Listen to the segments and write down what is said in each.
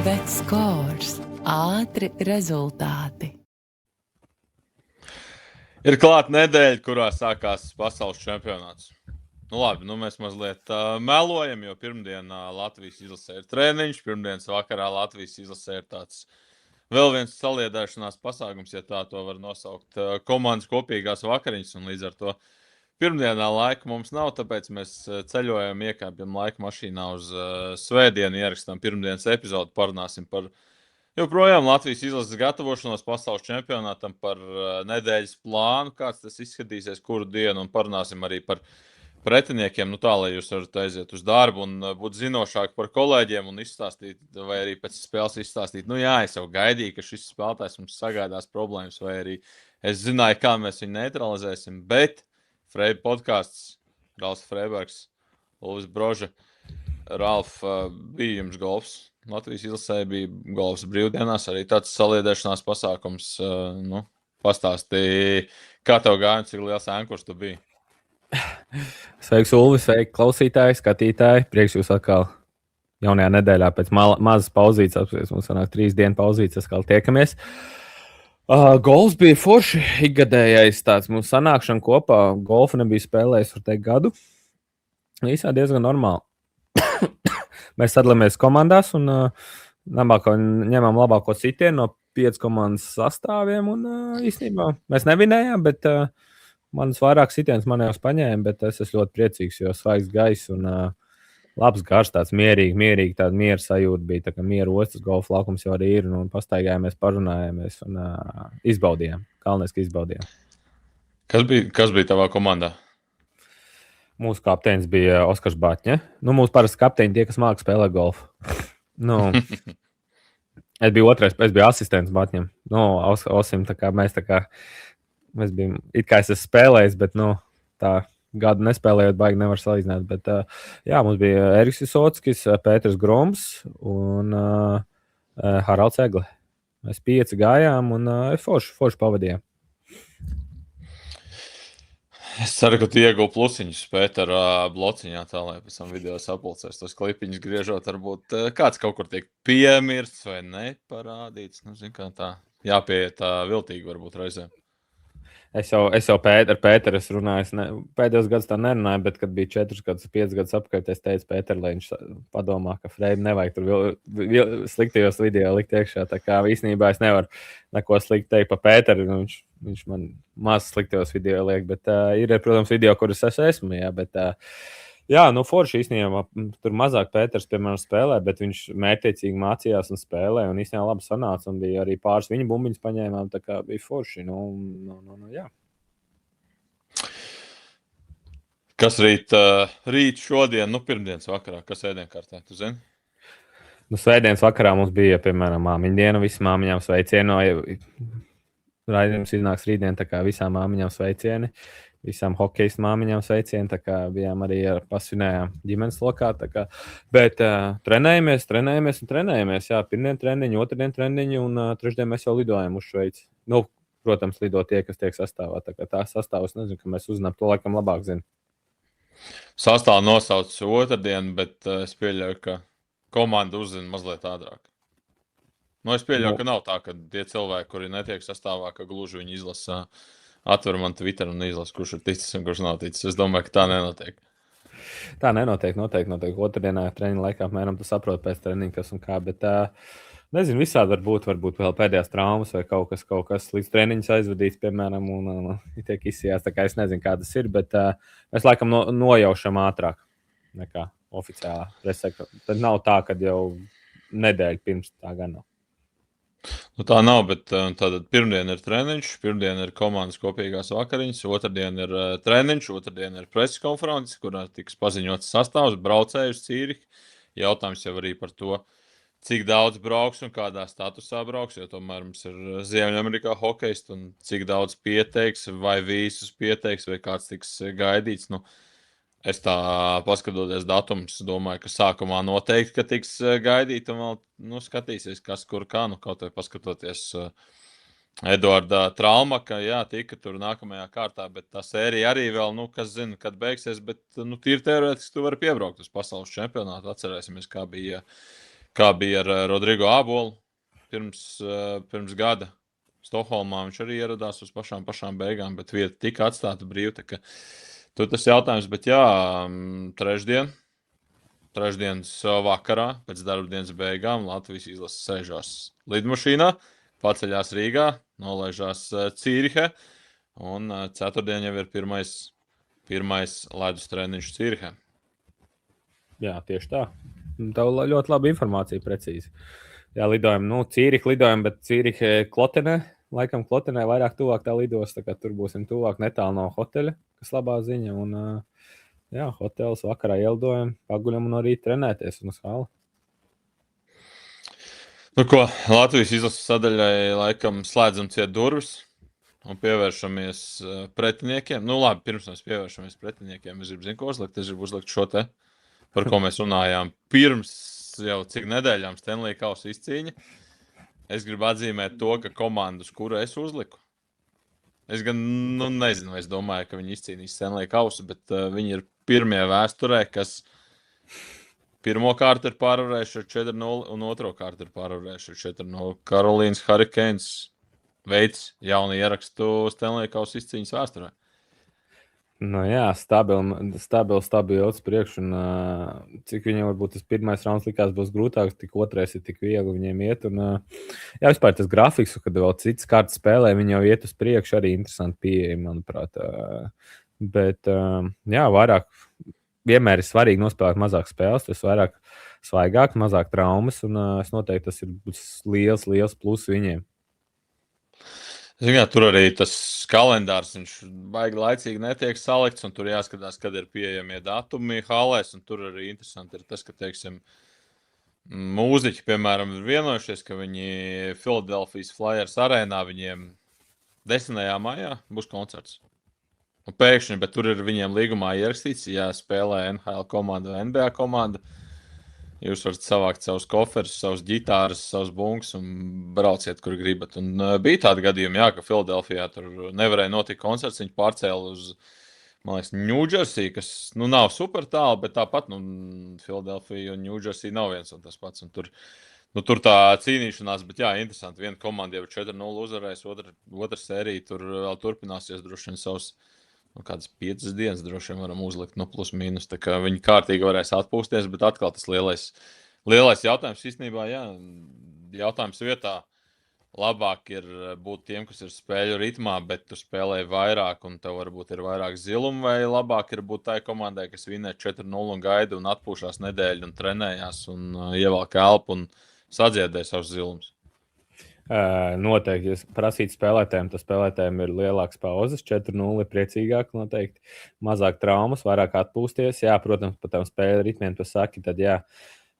Bet scores. Ātri rezultāti. Ir klāta nedēļa, kurā sākās pasaules čempionāts. Nu, labi, mēs mazliet melojam, jo pirmdienā Latvijas izlasē ir treniņš, pirmdienas vakarā Latvijas izlasē ir tāds vēl viens saliedēšanās pasākums, ja tā to var nosaukt, komandas kopīgās vakariņas, un līdz ar to pirmdienā laika mums nav, tāpēc mēs ceļojam, iekāpjam laika mašīnā uz svētdienu, ierakstām pirmdienas epizodu, parunāsim par joprojām Latvijas izlases gatavošanos pasaules čempionātam, par nedēļas plānu, kāds tas izskatīsies, kuru dienu, un parunāsim arī par pretiniekiem, tā, lai jūs varat aiziet uz darbu un būt zinošāki par kolēģiem un izstāstīt, vai arī pēc spēles izstāstīt, es jau gaidīju, ka šis spēlētājs mums sagādās problēmas, vai arī es zināju, kā mēs viņu neutralizēsim, bet Freiba podcasts, Ralfs Freibergs, Ulvis Broža, Ralf, bija jums golfs. Latvijas izlasē bija golfs brīvdienās, arī tāds saliedēšanās pasākums. Pastāstīja, kā tev gāja un cik liels ēnkurs tu biji? Sveiks, Ulvis, sveiki, klausītāji, skatītāji. Prieks jūs atkal jaunajā nedēļā pēc mazas pauzītes, apsies, mums sanāk 3 dienu pauzītes, atkal tiekamies. Golfs bija forši, ikgadējais tāds mūsu sanākšana kopā. Golfu nebija spēlējis, var teikt, gadu. Īsā diezgan normāli. Mēs sadalāmies komandās un ņemam labāko sitienu no 5 komandas sastāviem. Un, īstenībā mēs nevinējām, bet manas vairāk sitienas man jau paņēma, bet es esmu ļoti priecīgs, jo svaigs gaiss un labs garš, tāds mierīgi tāda miera sajūta bija. Tā kā miera ostas golfa laukums jau arī ir, un pastaigājāmies, parunājāmies un izbaudījām. Galvenais, ka izbaudījām. Kas bija tavā komandā? Mūsu kapteinis bija Oskars Batņa. Mūsu parasti kapteini tie, kas māca spēlēt golfu. Es biju otrais, es biju asistents Batņam. Osim, mēs bijām, it kā es esmu spēlējis, bet tā gadu nespēlējot, baigi nevar salīdzināt. Bet, mums bija Eriks Visotskis, Pēters Groms un Haralds Egle. Mēs 5 gājām un forši pavadījām. Es ceru, ka tu iegūsi plusiņus Pētera blociņā, tā lai pēc tam video sapulcēs tos klipiņus griežot. Varbūt kāds kaut kur tiek piemirsts vai neparādīts. Kā tā jāpieiet viltīgi varbūt reizēm. Es jau ar Pēteru runāju. Pēdējos gados tā nerunāju, bet, kad bija 4 gadus, 5 gadus apkārt, es teicu Pēteru, lai viņš padomā, ka Freiba nevajag tur sliktajos video likt iekšā. Tā kā īstenībā es nevaru neko slikti teikt par Pēteru. Viņš man maz sliktajos video liek, bet ir, protams, video, kurus es esmu. Jā, bet, forši īstenībā tur mazāk Pēters, piemēram, spēlē, bet viņš mērķtiecīgi mācījās un spēlē, un īstenībā labi sanāca, un bija arī pāris viņa bumbiņas paņēmām, tā kā bija forši. Jā. Kas rīt šodien, pirmdienas vakarā, kas ēdienkartē, tu zini? Svētdienas vakarā mums bija, piemēram, māmiņu diena, visām māmiņām sveicienu. Raidījums iznāks rītdien, tā kā visām māmiņām sveicieni. Visām hokejas māmiņām sveicieni, tā kā bijām arī pasvinējām ģimenes lokā. Bet trenējamies. Jā, pirmdien treniņu, otrdien treniņu un trešdien mēs jau lidojam uz Šveici. Protams, lido tie, kas tiek sastāvā. Tā sastāvs, nezinu, ka mēs uzzinām, to laikam labāk zinu. Sastāvu nosauc otrdien, bet es pieļauju, ka komanda uzzina mazliet ātrāk. Es pieļauju, ka nav tā, ka tie cilvēki, kuri netiek sastāvā, ka gluži viņi izlasa, atver man Twitter un izlasa, kurš ir ticis un kurš nav ticis. Es domāju, ka tā nenotiek. Tā nenotiek, noteikti. Otrdienā treniņa laikā apmēram tu saproti pēc treniņa, kas un kā, bet nezinu, visādi varbūt vēl pēdējās traumas vai kaut kas līdz treniņas aizvadīts, piemēram, un tiek izsījās, tā kā es nezinu, kā tas ir, bet mēs laikam nojaušam ātrāk nekā oficiālā presē. Tad nav tā, ka jau nedēļa pirms tā gan nav. Tā nav, bet tātad pirmdien ir treniņš, pirmdien ir komandas kopīgās vakariņas, otrdien ir treniņš, otrdien ir preses konferences, kurā tiks paziņots sastāvs, braucēju uz Cīrihi. Jautājums jau arī par to, cik daudz brauks un kādā statusā brauks, jo tomēr mums ir Ziemeļamerikā hokejs, un cik daudz pieteiks, vai visus pieteiks, vai kāds tiks gaidīts. Es tā paskatoties datumus, domāju, ka sākumā noteikti, ka tiks gaidīt un vēl skatīsies, kas kur kā. Kaut vai paskatoties Eduarda Traumaka, tika tur nākamajā kārtā, bet tā sērija arī vēl, kas zina, kad beigsies, bet tīri teorētiski tu vari piebraukt uz pasaules čempionātu. Atcerēsimies, kā bija kā bija ar Rodrigo Ābolu pirms gada. Stokholmā viņš arī ieradās uz pašām beigām, bet vieta tika atstāta brīva. Tur tas jautājums, bet jā, trešdienas vakarā pēc darba dienas beigām Latvijas izlase sēžās lidmašīnā, paceļās Rīgā, nolaižās Cīrihē, un ceturtdien jau ir pirmais ledus treniņš Cīrihē. Jā, tieši tā. Tev ļoti laba informācija, precīzi. Jā, lidojam, Cīriha lidojam, bet Cīriha Klotenē. Laikam Klotenē vairāk tuvāk tā lidos, tā kā tur būsim tuvāk netālu no hoteļa, kas labā ziņa. Un, jā, hotels vakarā ielidojam, paguļam un arī trenēties un uz hali. Nu ko, Latvijas izlases sadaļai laikam slēdzam ciet durvis un pievēršamies pretiniekiem. Nu labi, pirms mēs pievēršamies pretiniekiem, es gribu uzlikt šo te, par ko mēs runājām pirms jau cik nedēļām Stanley Kausa izcīņa. Es gribu atzīmēt to, ka komandu, uz kuru es uzliku, es gan nezinu, es domāju, ka viņi izcīnīs Stanley Kausu, bet viņi ir pirmie vēsturē, kas pirmo kārtu ir pārvarējuši ar 4-0 un otro kārtu ir pārvarējuši ar 4-0. Karolīnas Hurricanes veids jaunu ierakstu Stanley Kausa izcīņas vēsturē. Nu jā, stabili uz priekšu. Un, cik viņiem varbūt tas pirmais rauns likās būs grūtāks, tik otrais ir tik viegli viņiem iet. Un, jā, vispār tas grafiks, kad vēl citas kārtas spēlē, viņi jau iet uz priekšu, arī interesanti pieeja, manuprāt. Bet, jā, vairāk vienmēr ir svarīgi nospēlēt mazāk spēles, tas vairāk svaigāk, mazāk traumas, un es noteikti tas ir liels plus viņiem. Tur arī tas kalendārs, viņš baigi laicīgi netiek salikts, un tur jāskatās, kad ir pieejamie datumi halēs, un tur arī interesanti ir tas, ka, teiksim, mūziķi, piemēram, ir vienojušies, ka viņi Philadelphia Flyers arēnā viņiem 10. maijā būs koncerts. Un pēkšņi, bet tur ir viņiem līgumā ierakstīts, ja spēlē NHL komanda vai NBA komanda, jūs varat savākt savus koferus, savus ģitāras, savus bunkus un brauciet, kur gribat. Un bija tādi gadījumi, jā, ka Filadelfijā tur nevarēja notikt koncerts. Viņi pārcēla uz, man liekas, Ņūdžersiju, kas nav super tālu, bet tāpat Filadelfija un Ņūdžersija nav viens un tas pats. Un tur tā cīnīšanās, bet jā, interesanti. Viena komanda jau 4-0 uzvarēs, otra sērija tur vēl turpināsies droši vien savus. Kādas 5 dienas droši vien varam uzlikt, plus mīnus. Tā kā viņi kārtīgi varēs atpūsties, bet atkal tas lielais jautājums īstenībā, jā, jautājums vietā. Labāk ir būt tiem, kas ir spēļu ritmā, bet tu spēlē vairāk un tev varbūt ir vairāk zilumu, vai labāk ir būt tai komandai, kas vinē 4-0 un gaida un atpūšās nedēļu un trenējās un ievelk elpu un sadziedē savus zilumus. Noteikti, ja prasīt spēlētājiem, tad spēlētājiem ir lielāks pauzes, 4-0 ir priecīgāk noteikti, mazāk traumas, vairāk atpūsties. Jā, protams, par tām spēļu ritmiem tu saki, tad jā,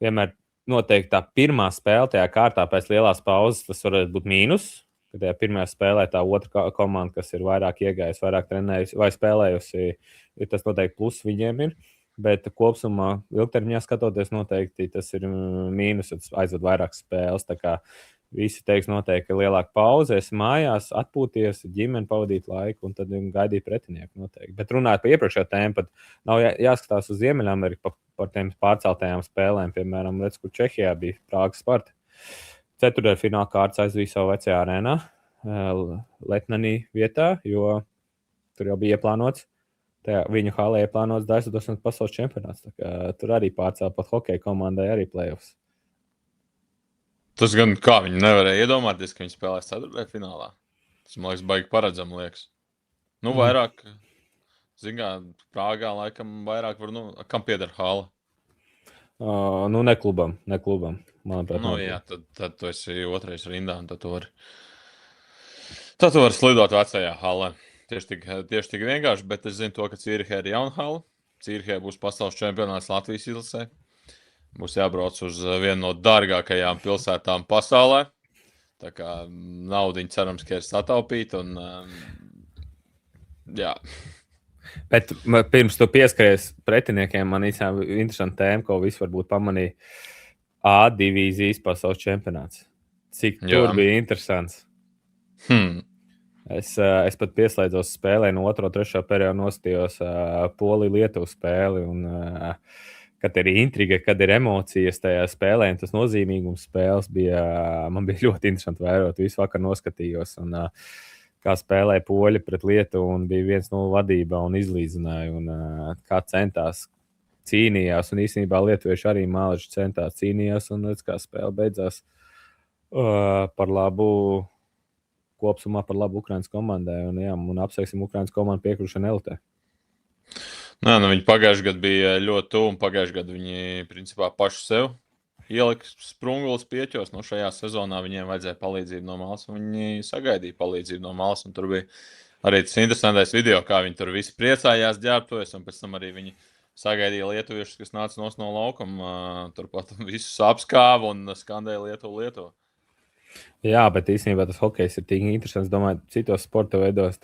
vienmēr noteikti tā pirmā spēle tajā kārtā pēc lielās pauzes, tas varētu būt mīnus, ka tajā pirmajā spēlē tā otra komanda, kas ir vairāk iegājusi, vairāk trenējusi vai spēlējusi, tas noteikti plus viņiem ir. Bet kopumā ilgtermiņā skatoties noteikti tas ir mīnus, aizved vairāk spēles, tā kā visi teiks noteikti, ka lielāka pauze, esi mājās, atpūties, ģimeni pavadīt laiku un tad gaidīt pretinieku noteikti. Bet runājot par iepriekšējo tēmu, pat nav jāskatās uz Ziemeļameriku par tiem pārceltajām spēlēm. Piemēram, redz, kur Čehijā bija Prāgas Sparta. Ceturtdaļfināla kārtas aizvīja savu vecajā arēnā, Letnanī vietā, jo tur jau bija ieplānots. Viņu halē ieplānots daļsadošanas pasaules čempionāts. Tur arī pārcēla pat hokeja komandai arī play-offs. Tas gan kā viņi nevarēja iedomāties, ka viņi spēlēs ceturtajā finālā. Tas, man liekas, baigi paredzam liekas. Vairāk, Prāgā laikam vairāk var, kam pieder hala? Ne klubam, manuprāt. Jā, tad tu esi otrais rindā un tad tu vari slidot vecajā halē. Tieši tik vienkārši, bet es zinu to, ka Cīrihē ir jauna hala. Cīrihē būs pasaules čempionāts Latvijas izlasē. Būs jābrauc uz vienu no dārgākajām pilsētām pasaulē. Tā kā naudiņa cerams, ka ir sataupīta. Jā. Bet pirms tu pieskaries pretiniekiem, man īstenībā interesanti tēma, ko visi varbūt pamanīja. A divīzijas pasaules čempionāts. Cik tur bija interesants. Es pat pieslēdzos spēlē no 2. un 3. perioda nostījos Poliju-Lietuvu spēli. Un, kad ir intriga, kad ir emocijas tajā spēlē, un tas nozīmīgums spēles man bija ļoti interesanti vērot. Visu vakaru noskatījos, un kā spēlēja poļi pret Lietuvu, un bija 1-0 vadībā un izlīdzināja, un kā centās, cīnījās, un īstenībā lietuvieši arī māleži centās cīnījās, un redz, kā spēle beidzās par labu, kopsumā par labu Ukrainas komandai, un apsveiksim Ukrainas komandu piekļušanu elitē. Nē, viņi pagājušajā gadā bija ļoti tuvu, un pagājušajā gadā viņi principā paši sev ielika sprungulis pieķos. Šajā sezonā viņiem vajadzēja palīdzību no malas, un viņi sagaidīja palīdzību no malas. Tur bija arī tas interesantais video, kā viņi tur visi priecājās ģērbtojas, un pēc tam arī viņi sagaidīja lietuviešus, kas nāca no laukuma. Turpat visus apskāva un skandēja Lietuvu. Jā, bet īstenībā tas hokejs ir tik interesants. Domāju, citos sporta veidos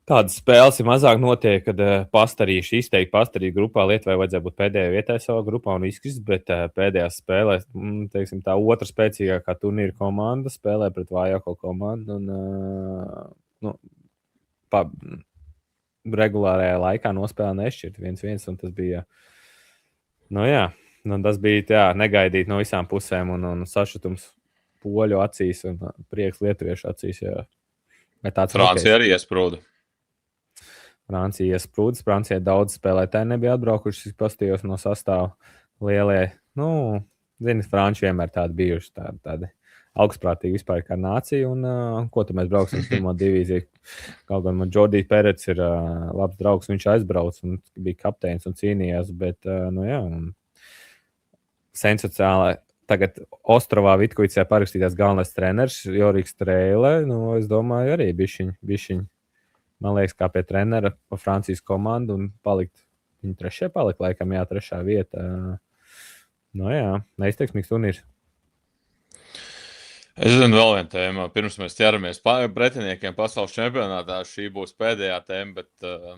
tādas spēles ir mazāk notiek, kad pastarīši izteikti pastarīju grupā Lietuvai vajadzēja būt pēdējā vietā savā grupā un izkrist, bet pēdējās spēlēs, teiksim, tā otra spēcīgākā turnīra komanda spēlē pret vājāko komandu un regulārajā laikā nospēlē nešķirt 1-1, un tas bija, tas bija negaidīt no visām pusēm un sašutums poļu acīs un prieks lietuviešu acīs, jā. Francija arī iesprūda. Francija iesprūdis. Francijai daudz spēlētāji nebija atbraukuši, pastījos no sastāva lielie. Franči vienmēr tādi bijuši, tādi augstprātīgi vispār kā nācija. Un ko tu mēs brauksim uz pirmo divīziju? Kaut gan man Jordijs Perets ir labs draugs, viņš aizbrauc un bija kapteinis un cīnījās, bet, sensācionāli. Tagad Ostrovā Vitkovicē parakstītās galvenais treneris Joriks Streile. Es domāju, arī bišķiņ. Man liekas, kā pie trenera pa Francijas komandu un palikt. Viņi trešajā palika, laikam, trešā vieta. Neizteiksmīgs turnīrs. Es zinu vēl vienu tēmu. Pirms mēs ķeramies pretiniekiem pasaules čempionātā, šī būs pēdējā tēma, bet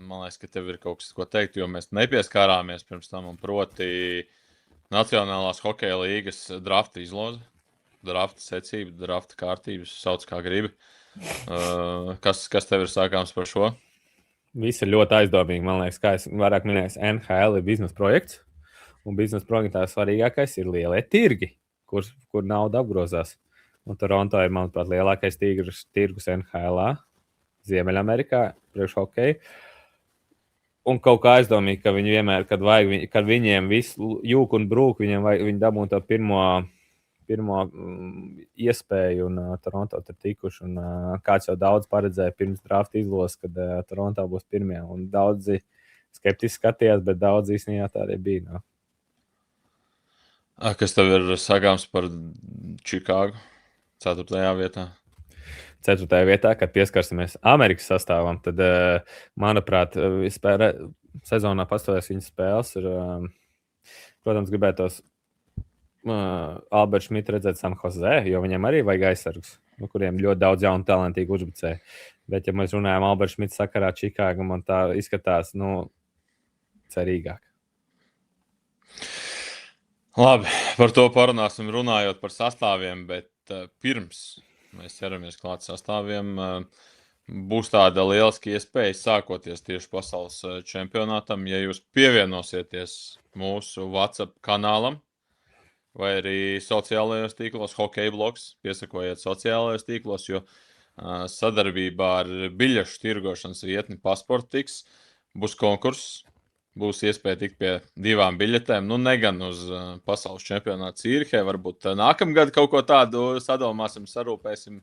man liekas, ka tev ir kaut kas, ko teikt, jo mēs nepieskārāmies pirms tam, un proti Nacionālās hokeja līgas drafta izloze, drafta secība, drafta kārtības, sauc kā gribi. Kas tev ir sākāms par šo? Viss ir ļoti aizdomīgi, man liekas, kā es vairāk minēju, NHL ir biznesa projekts, un biznesa projektā svarīgākais ir lielie tirgi, kur nauda apgrozās. Un Toronto ir, manuprāt, lielākais tirgus NHL, Ziemeļamerikā, priekš hokeja. Un kaut kā aizdomīgi, ka viņi vienmēr, kad viņiem visu jūk un brūk, viņi dabūna to pirmo iespēju, un Toronto tur tikuši. Un kāds jau daudz paredzēja pirms drafta izlozes, kad Toronto būs pirmie. Un daudzi skeptiski skatījās, bet daudz īstenībā tā arī bija. Kas tev ir sagāms par Čikāgu 4. vietā? 4. vietā, kad pieskarsimies Amerikas sastāvam, tad, manuprāt, sezonā pastāvēs viņas spēles. Protams, gribētos Alberts Šmits redzēt San Jose, jo viņam arī vajag aizsargus, kuriem ļoti daudz jaunu talantīgu uzbrucēju. Bet, ja mēs runājam Alberts Šmits sakarā Čikāga, man tā izskatās, cerīgāk. Labi, par to parunāsim runājot par sastāviem, bet pirms mēs ķeramies klāt sastāviem, būs tāda lieliska iespēja sākoties tieši pasaules čempionātam, ja jūs pievienosieties mūsu WhatsApp kanālam vai arī sociālajos tīklos, hokeja bloks, piesakojiet sociālajos tīklos, jo sadarbībā ar biļešu tirgošanas vietni Pasportix būs konkurss. Būs iespēja tikt pie 2 biļetēm, ne gan uz pasaules čempionātu Cīrihē, varbūt nākamgad kaut ko tādu sadomāsim, sarūpēsim.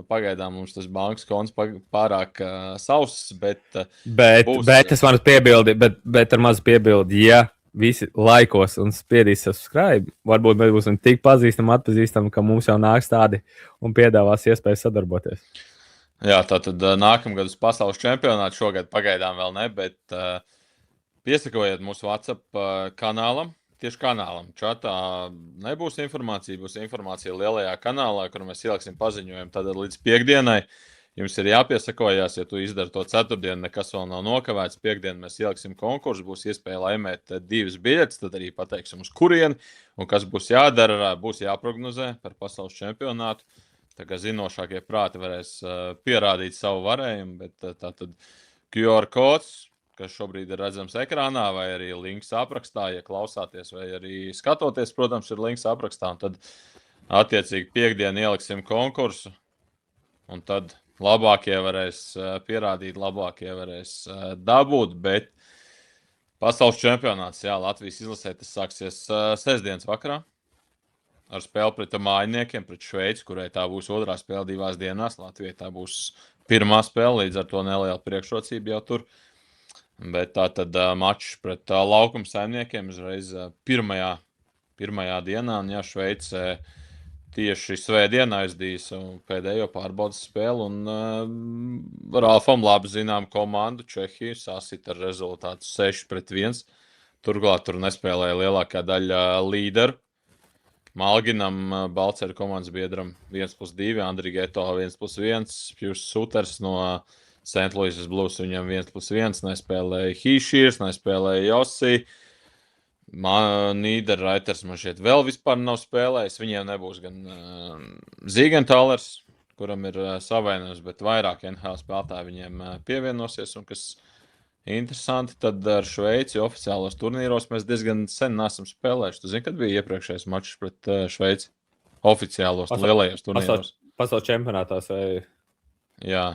Pagaidām mums tas bankas konts pārāk sauss, bet es varu piebildi, bet ar mazu piebildi, ja visi laikos un spiedīs subscribe, varbūt mēs būsim tik atpazīstami, ka mums jau nāks tādi un piedāvās iespēju sadarboties. Jā, tātad nākamgad uz pasaules čempionātu, šogad pagaidām vēl ne, bet piesakojiet mūsu WhatsApp kanālam, tieši kanālam. Čatā nebūs informācija, būs informācija lielajā kanālā, kur mēs ieliksim paziņojumu. Tad līdz piekdienai jums ir jāpiesakojās, ja tu izdari to ceturtdienu, nekas vēl nav nokavēts. Piekdien mēs ieliksim konkursu, būs iespēja laimēt 2 biļetes, tad arī pateiksim, uz kurieni un kas būs jādara, būs jāprognozē par pasaules čempionātu. Tā kā zinošākie prāti varēs pierādīt savu varējumu, bet tātad QR kods, kas šobrīd ir redzams ekrānā, vai arī links aprakstā, ja klausāties, vai arī skatoties, protams, ir links aprakstā. Un tad, attiecīgi, piekdien ieliksim konkursu, un tad labākie varēs pierādīt, labākie varēs dabūt, bet pasaules čempionāts, jā, Latvijas izlasē tas sāksies sestdienas vakarā ar spēli pret mājiniekiem, pret Šveici, kurai tā būs otrā spēle 2 dienās. Latvijai tā būs pirmā spēle, līdz ar to neliela priekšrocība jau tur. Bet tā tad mačs pret laukuma saimniekiem uzreiz pirmajā dienā, un jā, Šveice tieši svētdienā aizdīja savu pēdējo pārbaudas spēli, un Ralfam labi zinām komandu Čehiju sasita ar rezultātu 6-1. Turklāt tur nespēlēja lielākā daļa līderu. Malginam, Balceru komandas biedram 1+2, Andri Geto 1+1, Pjūs Suters no St. Louis Blues viņam 1+1, nespēlēja Hīšīrs, nespēlēja Jossi. Nīderraiters man šeit vēl vispār nav spēlējis. Viņiem nebūs gan Zīgentālers, kuram ir savainojums, bet vairāk NHL spēlētāji viņiem pievienosies. Un kas interesanti, tad ar Šveici oficiālos turnīros mēs diezgan sen neesam spēlējuši. Tu zini, kad bija iepriekšējais mačs pret Šveici? Oficiālos, lielajos turnīros. Pasaules čempionātās vai? Jā.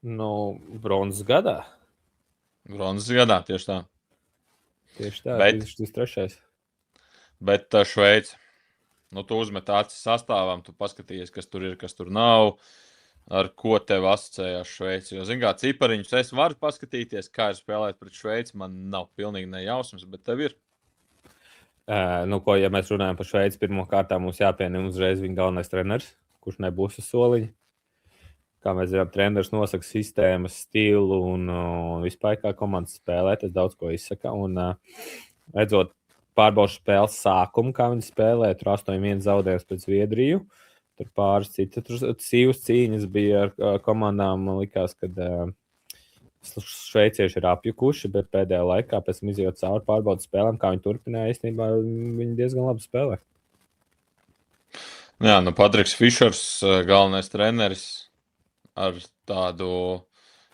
Bronzas gadā? Bronzas gadā, tieši tā. Tieši tā, 23. Bet Šveici, tu uzmet acis sastāvam, tu paskatījies, kas tur ir, kas tur nav. Ar ko tev asociējās Šveici? Jo, zin kā, cipariņus es varu paskatīties, kā ir spēlēt pret Šveici. Man nav pilnīgi nejausmas, bet tev ir. Ja mēs runājam par Šveici, pirmo kārtā mums jāpieņem uzreiz viņa galvenais treneris, kurš nebūs uz soliņa. Kā mēs zinām, treneris nosaka sistēmas, stilu un vispār kā komandas spēlē, tas daudz ko izsaka. Un redzot pārbaudas spēles sākumu, kā viņi spēlē, tur 8-1 zaudējums pret Zviedriju. Tur pāris citas cīvas cīņas bija ar komandām. Man likās, ka šveicieši ir apjukuši, bet pēdējā laikā, pēc tam izjūt cauri pārbaudas spēlēm, kā viņi turpināja, īstenībā viņi diezgan labi spēlē. Jā, Patriks Fišers, galvenais treneris, ar tādu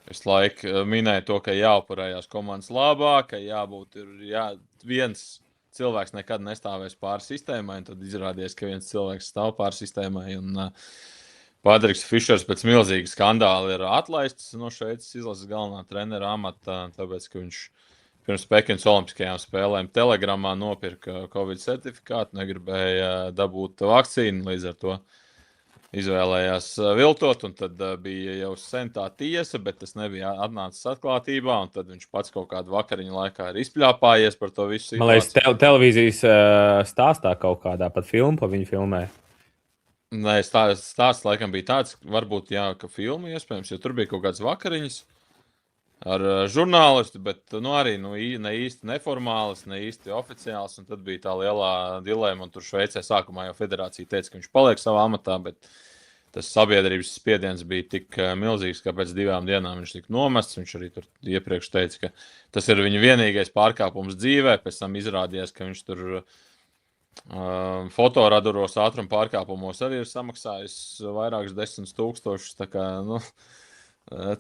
visu laiku minēja to, ka jāupurējās komandas labāk, ka jābūt viens cilvēks nekad nestāvēs pāri sistēmai, un tad izrādījās, ka viens cilvēks stāv pāri sistēmai. Patriks Fišers pēc milzīga skandāla ir atlaists no Šveices izlases galvenā trenera amata, tāpēc, ka viņš pirms Pekinas olimpiskajām spēlēm telegramā nopirka Covid certifikātu, negribēja dabūt vakcīnu, līdz ar to izvēlējās viltot, un tad bija jau sen tā tiesa, bet tas nebija atnācis atklātībā, un tad viņš pats kaut kādu vakariņu laikā ir izpļāpājies par to visu situāciju. Man liekas, televīzijas stāstā kaut kādā pat filmu pa viņu filmē. Nē, stāsts laikam bija tāds, varbūt jā, ka filmu iespējams, jo tur bija kaut kāds vakariņas ar žurnālistu, bet arī ne īsti neformāls, ne īsti oficiāls, un tad bija tā lielā dilēma, un tur Šveicē sākumā jau federācija teica, ka viņš paliek savā amatā, bet tas sabiedrības spiediens bija tik milzīgs, ka pēc 2 dienām viņš tika nomests. Viņš arī tur iepriekš teica, ka tas ir viņa vienīgais pārkāpums dzīvē, pēc tam izrādījās, ka viņš tur fotoraduros ātruma pārkāpumos arī ir samaksājis vairākus 10 000, tā kā,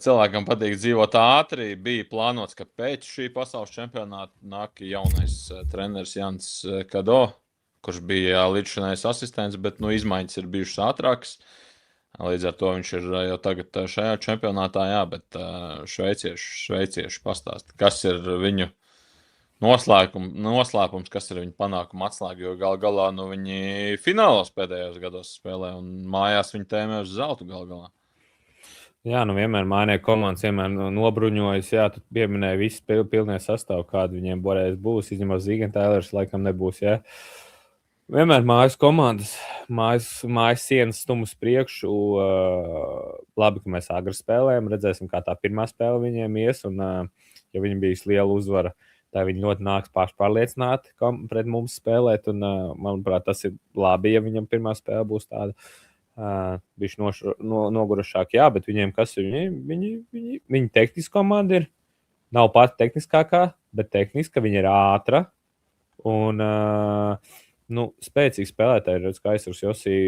cilvēkam patīk dzīvot ātri. Bija plānots, ka pēc šī pasaules čempionāta nāk jaunais treneris Jans Kado, kurš bija līdzšinējs asistents, bet izmaiņas ir bijušas ātrākas. Līdz ar to viņš ir jau tagad šajā čempionātā, jā, bet šveicieši pastāsta, kas ir viņu noslēpums, kas ir viņu panākuma atslēga, jo galā viņi finālos pēdējos gados spēlē un mājās viņi tēmē uz zeltu galā. Jā, vienmēr mājinieku komandas vienmēr nobruņojas. Jā, tu pieminēji visu pilnie sastāvu, kādu viņiem būs. Izņemot Zīgentālers, laikam nebūs. Jā. Vienmēr mājas komandas, mājas sienas stumus priekšu. Labi, ka mēs agri spēlējam. Redzēsim, kā tā pirmā spēle viņiem ies. Un, ja viņiem bijis liela uzvara, tā viņi ļoti nāks pašpārliecināti pret mums spēlēt. Un, manuprāt, tas ir labi, ja viņam pirmā spēle būs tāda. Bišķi nogurušāk, jā, bet viņiem kas ir? Viņi tehniski komanda ir. Nav pati tehniskākā, bet tehniska viņa ir ātra. Un spēcīgi spēlētāji ir, kā aizsargs Josī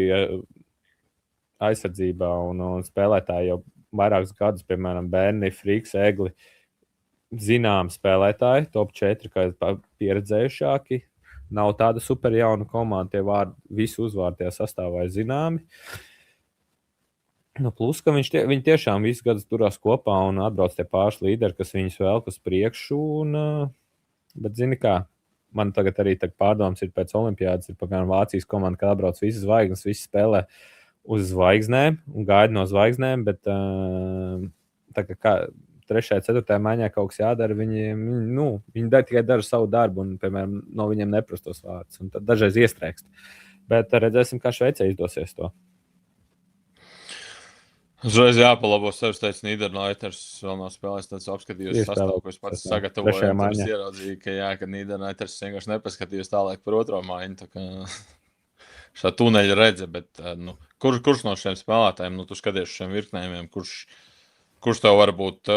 aizsardzībā un spēlētāji jau vairākus gadus, piemēram, Bērni, Frīks, Egli. zināmi spēlētāji, top 4, kā pieredzējušāki. Nav tāda super jauna komanda, tie visi uzvārdi tajā sastāvā ir zināmi. Nu, plus, ka viņi tiešām visu gadu turās kopā un atbrauc tie pāris līderi, kas viņus velk uz priekšu. Bet, zini kā, man tagad arī pārdoms ir pēc olimpiādas, ir pagaidām Vācijas komanda, kad atbrauc visas zvaigznes, visi spēlē uz zvaigznēm un gaida no zvaigznēm, bet tā kā 3. 4. maiņā kaut kas jādara, viņi tikai dara savu darbu un, piemēram, no viņiem neprasa tos vārdus. Un tad dažreiz iestrēgst. Bet redzēsim, kā Šveicē izdosies to. Uzreiz jāpalabo sevis, teica Nīderlanders vēl nav spēlējis, tad apskatījos sastāvu, ko es pats sagatavoju. Tad es ieraudzīju, ka Nīderlanders vienkārši nepaskatījos tālāk par otro maiņu. Tā kā šā tuneļa redze, bet kurš no šiem spēlētājiem, tu skaties šiem virknējumiem, kurš tev varbūt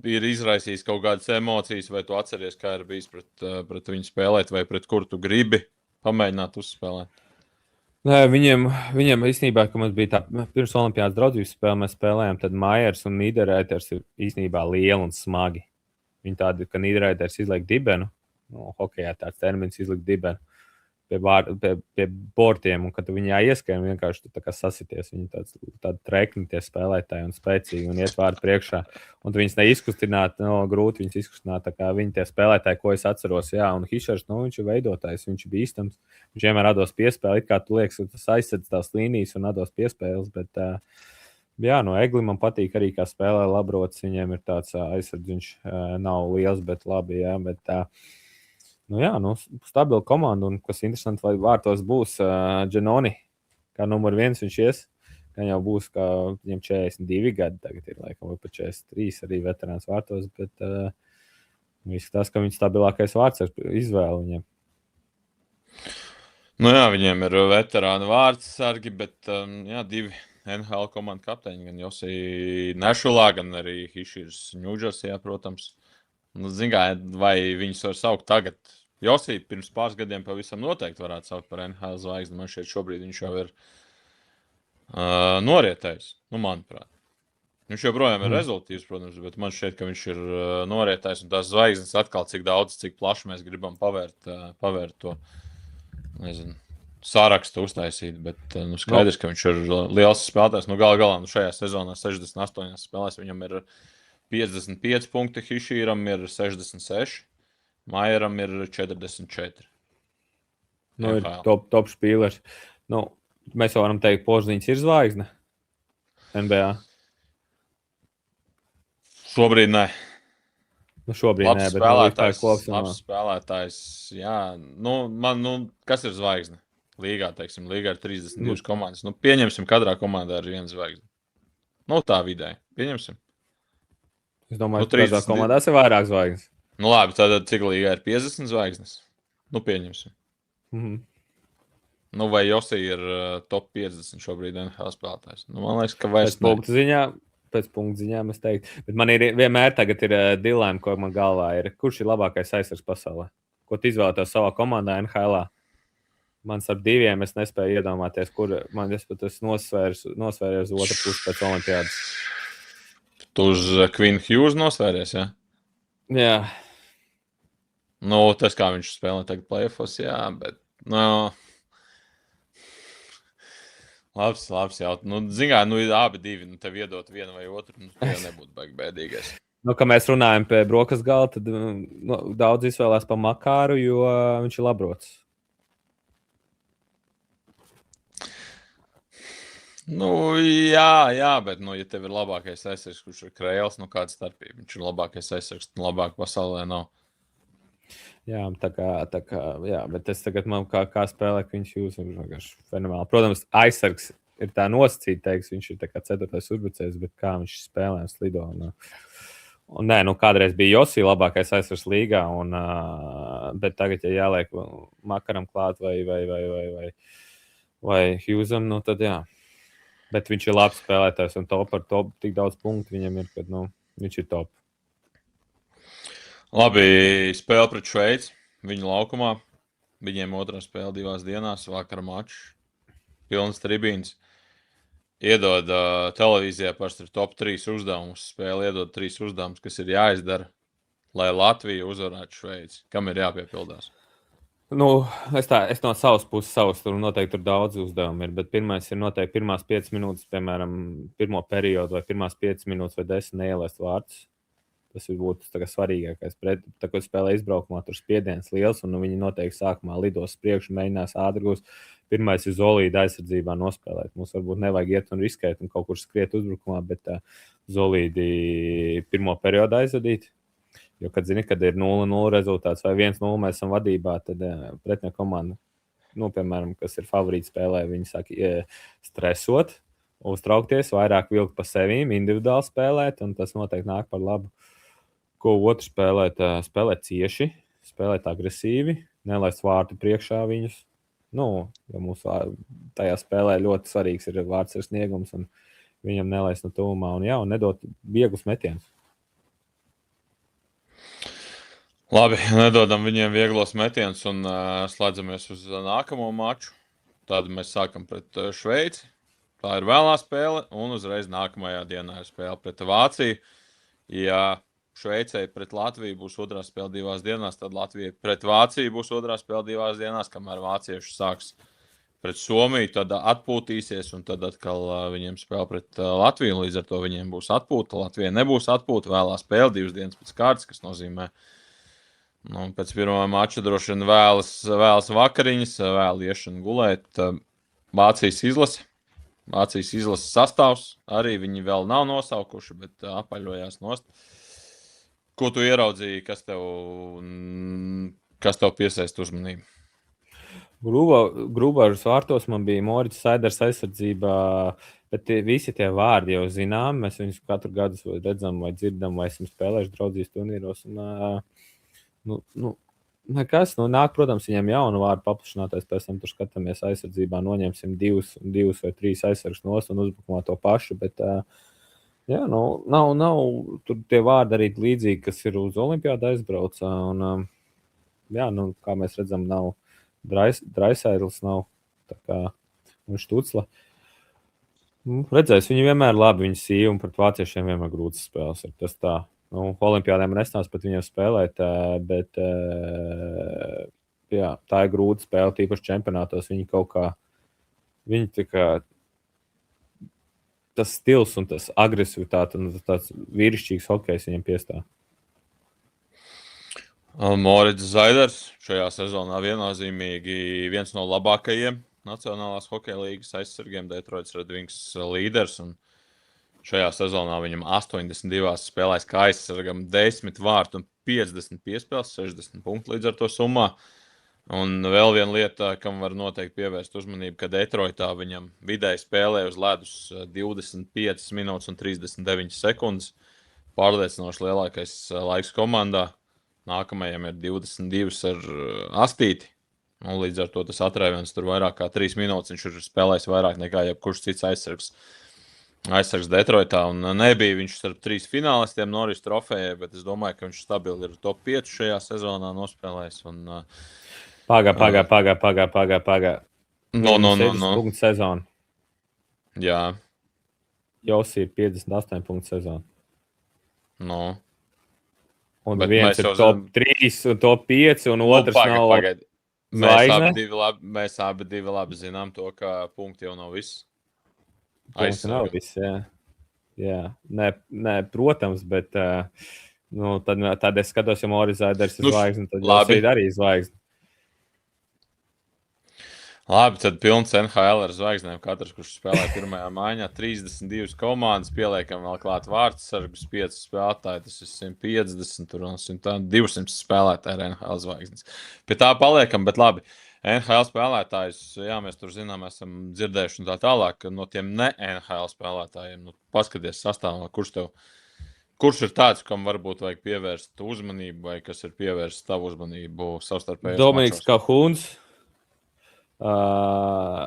ir izraisījis kaut kādas emocijas, vai tu atceries, kā ir bijis pret viņu spēlēt, vai pret kuru tu gribi pamēģināt uzspēlēt? Nē, viņiem īstenībā, ka mums bija tā pirms olimpiādas draudzības spēle, mēs spēlējām, tad Maiers un Nīderlanders ir īstenībā lieli un smagi. Viņi tādi, ka Nīderlanders izliek dibenu, hokejā tāds termins izliek dibenu pie bortiem, un kad viņi ieskrien, vienkārši tu tā kā sasities. Viņi tādi trekni tie spēlētāji un spēcīgi un iet vārdu priekšā. Un viņus neizkustināt, grūti viņus izkustināt, tā kā viņi tie spēlētāji, ko es atceros, jā, un Hišers, viņš ir veidotājs, viņš ir bīstams. Viņš vienmēr atdos piespēli, kā tu liekas, tas aizsedz tās līnijas un atdos piespēles, bet jā, no Egli man patīk arī, kā spēlē Labrots, viņiem ir tāds aizsedz, viņš nav liels, bet labi, jā, bet stabila komanda, un kas interesanti, vai vārtos būs Giannoni, kā numur 1 viņš ies, kā jau būs, kā viņam 42 gadi tagad ir, laikam, vai pa 43 arī veterāns vārtos, bet izskatās, ka viņš stabilākais vārds ir izvēle viņam. Viņiem ir veterāni vārds sargi, bet 2 NHL komandu kapteiņi, gan Josi Nešulā, gan arī Hišers Ņūdžersijā, protams. Vai viņus var saukt tagad? Josi pirms pāris gadiem pavisam noteikti varētu saukt par NHL zvaigzni. Man šeit šobrīd viņš jau ir norietējis, manuprāt. Viņš joprojām ir rezultīvs, protams, bet man šķiet, ka viņš ir norietējis un tās zvaigznes atkal cik daudz, cik plaši mēs gribam pavērt to, sārakstu uztaisīt, bet skaidrs, ka viņš ir liels spēlētājs. Galā šajā sezonā 68 spēlēs viņam ir 55 punkti, Hišīram ir 66, Maieram ir 44. Ir top spīlers. Mēs varam teikt, Požniņš ir zvaigzne NBA. Šobrīd nē. Šobrīd nē, bet labs spēlētājs, jā. Kas ir zvaigzne? Līgā, teiksim, līgā ir 32 komandas. Pieņemsim, katrā komandā ir viena zvaigzne. Tā vidēji. Pieņemsim. Es domāju, ka tādās komandās ir vairāk zvaigznes. Labi, tad cik līgā ir 50 zvaigznes? Pieņemsim. Vai Josi ir top 50 šobrīd NHL spēlētājs? Man liekas, ka vairs pēc punktu ziņām es teiktu. Bet man ir vienmēr tagad ir dilēma, ko man galvā ir. Kurš ir labākais aizsargs pasaulē? Ko tu izvēlētos savā komandā NHL? Man starp diviem es nespēju iedomāties, kur man es nosvēru uz otru pusi pēc olimpiādas. Tu uz Quinn Hughes nosvēries, jā? Jā. Tas, kā viņš spēlē tagad playoffs, jā, bet, labs jautājums. Abi divi, tev iedot vienu vai otru, jau nebūtu bēdīgais. Kad mēs runājam pie brokas gala, tad daudz izvēlēs pa Makāru, jo viņš ir Labrots. Jā, bet, ja tev ir labākais aizsargs, kurš ir Krēls, kāda starpība? Viņš ir labākais aizsargs, labāk pasaulē nav. Jā, tā kā, jā, bet es tagad man kā spēlē, ka viņš jūs vienkārši fenomenāli. Protams, aizsargs ir tā nosacīta, teiks, viņš ir tā kā 4. uzbrucējs, bet kā viņš spēlē un slido. Kādreiz bija Josi labākais aizsargs līgā, bet tagad, ja jāliek Makaram klāt vai Hughesam, tad jā. Bet viņš ir labs spēlētājs un top tik daudz punktu viņam ir, kad viņš ir top. Labi, spēle pret Šveici. Viņu laukumā. Viņiem otrā spēle 2 dienās, vakar mačs. Pilns tribīns. Iedod televīzijā parasti ir top 3 uzdevumus. Spēle iedod 3 uzdevumus, kas ir jāizdara. lai Latvija uzvarētu Šveici? Kam ir jāpiepildās? Nu, es no savas puses, tur noteikti tur daudz uzdevumu ir, bet pirmais ir noteikti pirmās 5 minūtes, piemēram, pirmo periodu vai pirmās 5 minūtes vai 10 neielaist vārdus. Tas būtu svarīgākais. Tā, kad spēlē izbraukumā, tur spiediens liels, un viņi noteikti sākumā lidos priekšu, mēģinās ātrgūs. Pirmais ir Zolīda aizsardzībā nospēlēt. Mums varbūt nevajag iet un riskēt un kaut kur skriet uzbrukumā, bet Zolīdi pirmo periodu aizvadīt. Jo, kad zini, kad ir 0-0 rezultāts vai 1-0 mēs esam vadībā, tad pretinieka komanda, piemēram, kas ir favorīti spēlē, viņi sāk stresot, uztraukties, vairāk vilkt pa sevīm, individuāli spēlēt, un tas noteikti nāk par labu. Ko otru spēlēt cieši, spēlēt agresīvi, nelaist vārtu priekšā viņus. Jo mums tajā spēlē ļoti svarīgs ir vārds ar sniegums, un viņam nelaist no tuvumā, un nedot vieglus metienus. Labi, nedodam viņiem vieglos metienus un slēdzamies uz nākamo maču. Tad mēs sākam pret Šveici. Tā ir vēlā spēle, un uzreiz nākamajā dienā ir spēle pret Vāciju. Ja Šveicei pret Latviju būs otrā spēle 2 dienās, tad Latvija pret Vāciju būs otrā spēle 2 dienās, kamēr vācieši sāks pret Somiju, tad atpūtīsies, un tad atkal viņiem spēle pret Latviju, līdz ar to viņiem būs atpūta. Latvijai nebūs atpūta, vēlā spēle 2 dienas pēc kārtas, kas nozīmē, pēc pirmā mača droši vien vēlas vakariņas, vēl iešana gulēt. Vācijas izlases sastāvs arī viņi vēl nav nosaukuši, bet apaļojās nost. Ko tu ieraudzīji, kas tev piesaista uzmanību? Grūbāžas vārtos man bija Morits Saiders aizsardzībā, bet visi tie vārdi jau zinām. Mēs viņus katru gadu redzam vai dzirdam, vai esam spēlējuši draudzības turnīros. Nekas, nāk, protams, viņiem jaunu vārdu paplašinātais, pēc tam tur skatāmies aizsardzībā, noņemsim 2 vai 3 aizsargus nost un uzbrukumā to pašu, bet nav tur tie vārdi arī līdzīgi, kas ir uz olimpiādu aizbraucā, un kā mēs redzam, nav Draisaitls, nav tā kā un Štucla. Redzēs, viņi vienmēr labi, viņi sīvi, un pret vāciešiem vienmēr grūtas spēles ir tas tā. Olimpiādēm nesnās pat viņiem spēlēt, bet tā ir grūta spēle, tīpaši čempionātos. Viņi kaut kā, tas stils un tas agresivitāte un tāds vīrišķīgs hokejs viņiem piestāv. Morits Saiders šajā sezonā viennozīmīgi viens no labākajiem Nacionālās hokeja līgas aizsargiem, Detroits Red Wings līderis, un šajā sezonā viņam 82 spēlēs kā aizsargam 10 vārtu un 50 piespēles, 60 punktu līdz ar to summā. Un vēl viena lieta, kam var noteikti pievērst uzmanību, ka Detroitā viņam vidēji spēlē uz ledus 25 minūtes un 39 sekundes. Pārliecinoši lielākais laiks komandā. Nākamajam ir 22 ar astīti. Un līdz ar to tas atrēviens tur vairāk kā 3 minūtes. Viņš ir spēlējis vairāk nekā jebkurš cits aizsargs Detroitā. Un nebija viņš starp 3 finālistiem Norris trofejai, bet es domāju, ka viņš stabili ir top 5 šajā sezonā nospēlējis. Pagā. No. Punktu sezonu. Jā. Josi ir 58 punktu sezonu. No. Un bet viens ir top 3 un top 5, un otrs nav. Pagaid. Mēs abi divi labi zinām to, ka punkti jau nav viss. Punkti nav viss, jā. Nē, protams, bet tad es skatos, ja Morits Saiders ir zvaigzne, tad Josi ir arī zvaigzne. Labi, tad pilns NHL ar zvaigznēm. Katrs, kurš spēlē pirmajā maiņā, 32 komandas, pieliekam vēl klāt vārdsargus, 5 spēlētāji, tas ir 150, tur un 200 spēlētāji ar NHL zvaigznes. Pie tā paliekam, bet labi, NHL spēlētājus, jā, mēs tur zinām, esam dzirdējuši un tā tālāk, ka no tiem ne NHL spēlētājiem, paskaties sastāvā, kurš ir tāds, kam varbūt vajag pievērst uzmanību, vai kas ir pievērst tavu uzmanību savstarpējos Dominiks mačos? Kahuns.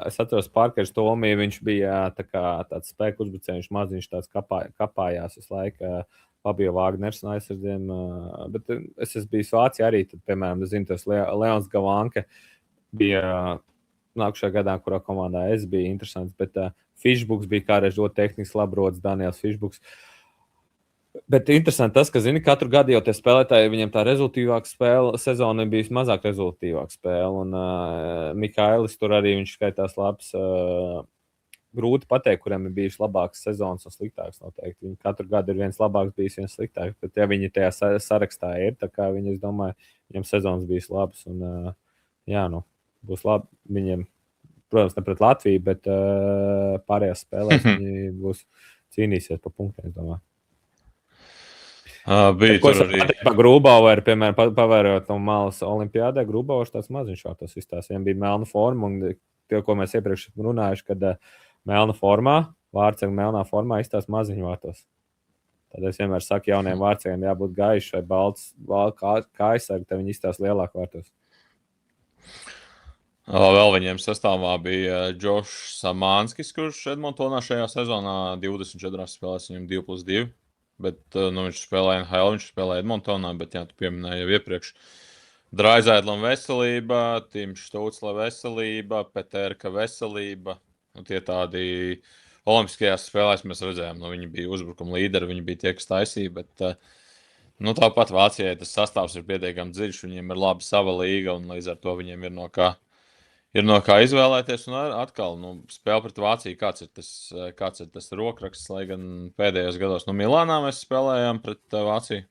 Es atceros Parkers Tomiju, viņš bija tāds spēku uzbrucējs, maziņš tāds kapājās visu laiku, Fabio Wagners no aizsardziem, bet es esmu bijis Vācijā arī, tad, piemēram, es zinu, tas Leons Gavanke bija nākušajā gadā, kurā komandā es biju interesants, bet Fišbuks bija kādreiz ļoti tehniski labrots, Daniels Fišbuks. Bet interesanti tas, ka, zini, katru gadu jau tie spēlētāji, viņiem tā rezultīvāka spēle, sezona ir bijusi mazāk rezultīvāka spēle. Un Mikailis tur arī viņš skaitās labs. Grūti pateikt, kuriem ir bijušas labākas sezonas un sliktākas noteikti. Viņi katru gadu ir viens labāks, bijis viens sliktāks. Bet ja viņi tajā sarakstā ir, tā kā viņi, es domāju, viņiem sezonas bijis labas. Un, būs labi viņiem, protams, ne pret Latviju, bet pārējās spēlēs viņi būs cīnīsies pa punktiem, es domāju. Bija tur arī. Par Grūbaueru, piemēram, pavērot no malas olimpiādē, Grūbauers tāds maziņš vārtos izstāsts. Viņam bija melna forma, un tie, ko mēs iepriekš runājuši, kad melna formā, vārdsargi melnā formā izstāsts maziņš vārtos. Tad es vienmēr saku jauniem vārdsargiem jābūt gaišs vai balts kā aizsargi, tad viņi izstāsts lielāk vārtos. Vēl viņiem sastāvā bija Džošs Samānskis, kurš Edmontonā šajā sezonā 24 spēlēs, viņam 2+2. Bet viņš spēlēja NHL, viņš spēlēja Edmontonā, bet jā, tu pieminēji jau iepriekš. Draizaitlam veselība, Tims Štūcla veselība, Peterka veselība. Tie tādi olimpiskajās spēlēs mēs redzējām, viņi bija uzbrukuma līderi, viņi bija tie, kas taisīja, bet tāpat Vācijai tas sastāvs ir pietiekami dziļš, viņiem ir laba sava līga, un līdz ar to viņiem ir no kā izvēlēties. Un atkal, spēle pret Vāciju, kāds ir tas rokraksts, lai gan pēdējos gados Milānā mēs spēlējām pret Vāciju.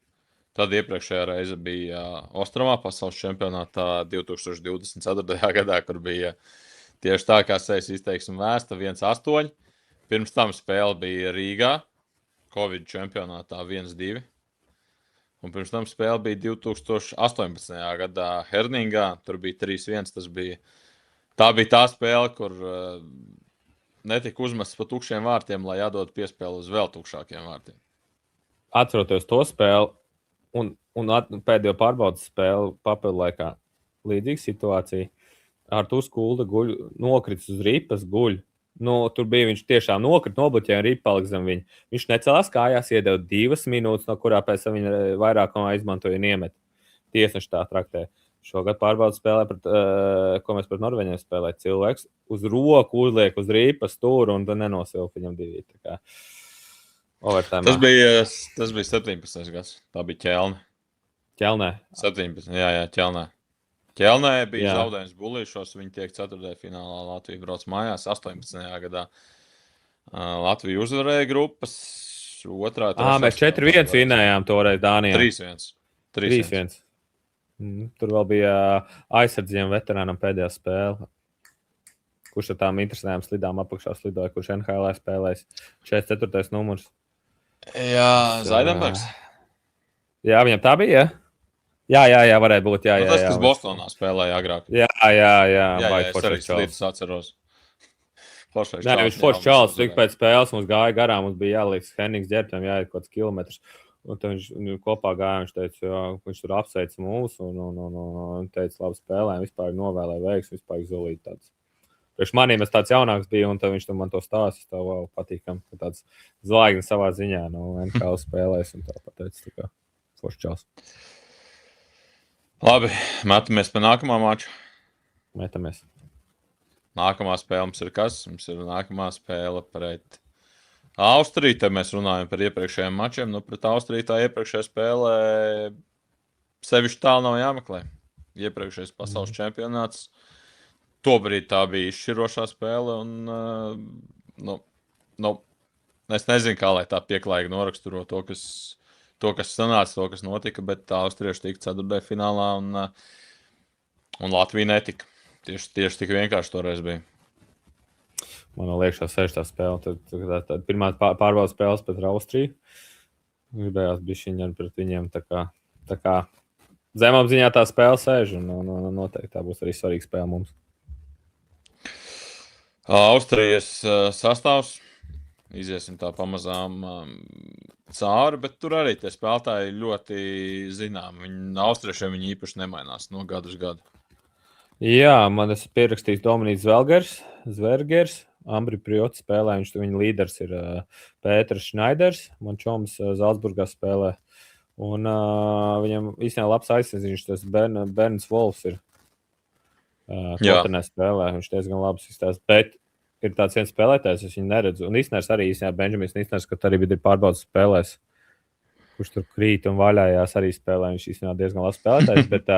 Tad iepriekšējā reize bija Ostromā pasaules čempionātā 2024. gadā, kur bija tieši tā, kā sejas izteiksim vēsta 1-8. Pirms tam spēle bija Rīgā, Covid čempionātā 1-2. Un pirms tam spēle bija 2018. gadā Herningā, tur bija 3-1, Tā bija tā spēle, kur netika uzmests pa tukšiem vārtiem, lai jādod piespēli uz vēl tukšākiem vārtiem. Atceroties to spēli un pēdējo pārbaudas spēli papildu laikā, līdzīga situācija. Artūrs Kulda nokritis uz ripas, guļ. Tur bija viņš tiešām nokrit, nobloķēja un ripa palika zem viņa. Viņš necelās kājās, iedeva 2 minūtes, no kurā pēc tam viņa vairākumā izmantoja un iemet. Tiesneši tā traktē. Šogad pārbaudas spēlē, ko mēs pret Norvēģiem spēlējam. Cilvēks uz roku uzliek uz rīpas stūru un nenosilpa viņam 2. Tas bija 17. gads. Tā bija Ķelne. Ķelnē? 17. Jā, Ķelnē. Ķelnē bija zaudējums Bulīšos. Viņi tiek 4. finālā. Latvija brauc mājās 18. gadā. Latvija uzvarēja grupas. Mēs 4-1 vinējām toreiz Dānijā. 3-1. Tur vēl bija aizsardzījuma veterānam pēdējā spēle. Kurš ar tām interesantām slidām apakšā slidoja, kurš NHL spēlēs 44. numurs. Jā, Zaidenbergs. Jā, viņam tā bija, jā? Jā, varētu būt, jā. Tas, kas Bostonā spēlēja agrāk. Jā. Es arī slidus atceros. Viņš foršs čalis, tik pēc spēles mums gāja garām, mums bija jāliek Hennings ģērbtām, jāiet kaut kāds kilometrs. Un tad viņš kopā gāja, viņš teica, viņš tur apsveic mūs un teica, labi spēlēm, vispār novēlēja veiksmi, vispār izolīt tāds. Priekš maniem es tāds jaunāks biju, un tad viņš man to stāsta, tā wow, patīkam, ka tāds zvaigzne savā ziņā, NHL spēlēs, un tā pateica, tā kā foršs čals. Labi, metamies pie nākamā mača. Metamies. Nākamā spēle mums ir kas? Mums ir nākamā spēle pret Austriju. Te mēs runājam par iepriekšējiem mačiem. Pret Austriju tā iepriekšējā spēlē sevišķi tālu nav jāmeklē. Iepriekšējais pasaules čempionāts. Tobrīd tā bija izšķirošā spēle. Es nezinu, kā lai tā pieklājīgi noraksturo to, kas sanāca, to, kas notika, bet austrieši tika 4. finālā un Latvija netika. Tieši tik vienkārši toreiz bija. Man liekas, 6. spēle. Tad pirmā pārbaudas spēles pret Austriju. Gribējās bišķiņi pret viņiem. Tā kā zemapziņā tā spēle sēž. Un noteikti tā būs arī svarīga spēle mums. Austrijas sastāvs. Iziesim tā pamazām cauri, bet tur arī tie spēlētāji ļoti zināmi. Austriešiem viņi īpaši nemainās no gadu uz gadu. Jā, man es pierakstījis Dominīts Zvergers, Ambri Priots spēlē, viņa līderis ir Pēters Šnaiders, man čoms Zalcburgā spēlē. Un viņam īstenībā labs aizsardziņš, tas Berns Volfs ir Kotenē spēlē, viņš diezgan labs izstāst, bet ir tāds viens spēlētājs, es viņu neredzu. Un Isners arī īstenībā, Benjamins Isners, ka arī bija pārbaudas spēlēs. kurš tur krīt un vaļājās arī spēlē. Viņš īstenībā diezgan labs spēlētājs, bet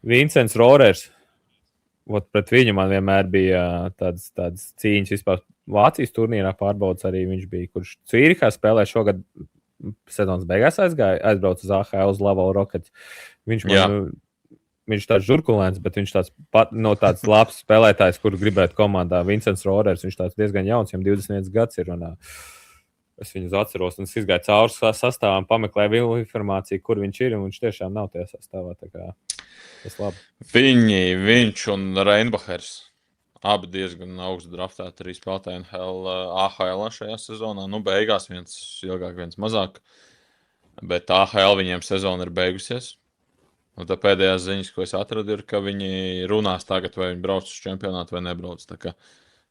Vincents Rorers, pret viņu man vienmēr bija tādas cīņas vispār. Vācijas turnīrā pārbaudas arī viņš bija, kurš Cīrihā spēlē šogad sezonas beigās aizbrauca uz AHL uz Lavo Rockets. Viņš tāds žurkulēns, bet viņš tāds labs spēlētājs, kuru gribētu komandā. Vincents Rorers, viņš tāds diezgan jauns, viņam 21 gads ir. Es viņu atceros, un es izgāju cauri sastāvam, pameklēju vēl informāciju, kur viņš ir, un viņš tiešām nav tajā sastāvā. Tas labi. Viņš un Reinbachers abi diezgan augstu draftēti arī spēlētāji AHL šajā sezonā. Beigās viens ilgāk, viens mazāk, bet AHL viņiem sezona ir beigusies. Un tā pēdējās ziņas, ko es atradu, ir, ka viņi runās tagad, vai viņi brauc uz čempionātu vai nebrauc. Tā kā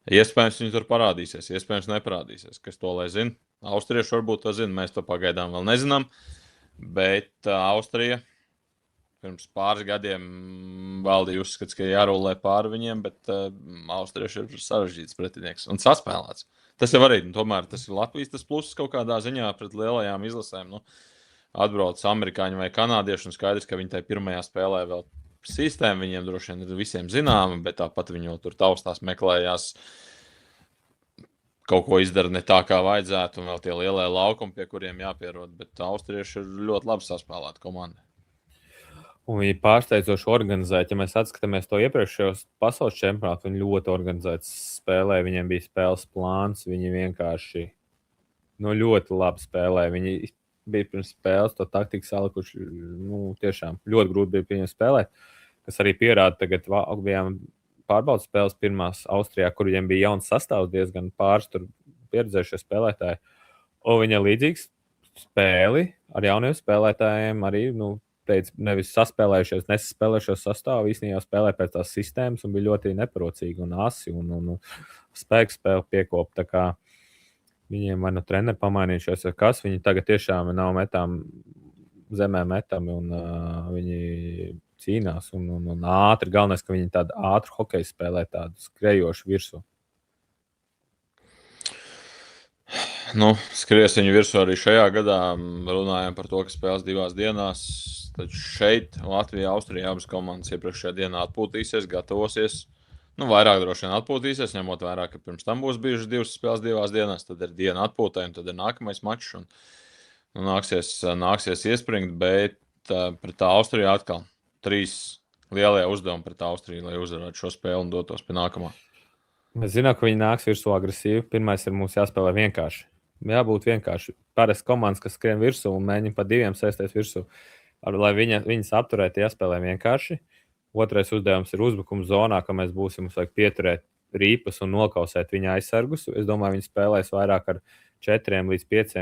iespējams viņi tur parādīsies, iespējams neparādīsies. Kas to lai zina? Austrieši varbūt to zina, mēs to pagaidām vēl nezinām. Bet Austrija pirms pāris gadiem valdīja uzskats, ka jārulē pāri viņiem, bet austrieši ir sarežģīts pretinieks un saspēlēts. Tas jau arī, tomēr tas ir Latvijas tas pluss kaut kādā ziņā pret lielajām izlasēm. Atbrauc amerikāņi vai kanādieši, un skaidrs, ka viņi tajā pirmajā spēlē vēl sistēma viņiem droši vien ir visiem zināma, bet tāpat viņi jau tur taustās meklējās, kaut ko izdara ne tā, kā vajadzētu, un vēl tie lielie laukumi, pie kuriem jāpierod, bet austrieši ir ļoti labi saspēlēta komanda. Un viņi pārsteidzoši organizēti. Ja mēs atskatāmies to iepriekšējos pasaules čempionātu, viņi ļoti organizēti spēlē, viņiem bija spēles plāns, viņi vienkārši ļoti labi spēlē. Viņi bija pirms spēles to taktiku salikuši, tiešām ļoti grūti bija viņiem spēlēt, kas arī pierāda tagad bijām pārbaudas spēles pirmās Austrijā, kur viņiem bija jauns sastāvs, diezgan pāris tur pieredzējušie spēlētāji. Un viņa līdzīgs spēli ar jauniem spēlētājiem arī, teica, nevis saspēlējušies, nesaspēlējušos sastāvu, īstenībā spēlē pēc tās sistēmas un bija ļoti neparocīgi un asi un spēku spēli piekop. Tā kā viņiem vai treneri pamainījušies, vai kas, viņi tagad tiešām nav zemē metami un viņi cīnās un ātri. Galvenais, ka viņi tādu ātru hokeju spēlē, tādu skrejošu virsū. Skries viņu virsū arī šajā gadā. Runājam par to, ka spēles 2 dienās. Tad šeit Latvija, Austrija abas komandas iepriekšējā dienā atpūtīsies, gatavosies. Vairāk droši vien atpūtīsies, ņemot vērā, ka pirms tam būs bijušas 2 spēles 2 dienās. Tad ir diena atpūtē, un tad ir nākamais mačs. Nāksies iespringt, bet pret tā Austriju atkal 3 lielie uzdevumi pret Austriju, lai uzvarētu šo spēli un dotos pie nākamā. Mēs zinām, ka viņi nāks virsū agresīvi. Pirmais ir mums jāspēlē vienkārši. Jābūt vienkārši. Parasti komandas, kas skrien virsū un mēģina pa 2 sēsties virsū, lai viņas apturētu, jāspēlē vienkārši. Otrais uzdevums ir uzbrukuma zonā, ka mēs mums vajag pieturēt rīpas un nokausēt viņa aizsargus. Es domāju, viņi spēlēs vairāk ar 4 līdz 5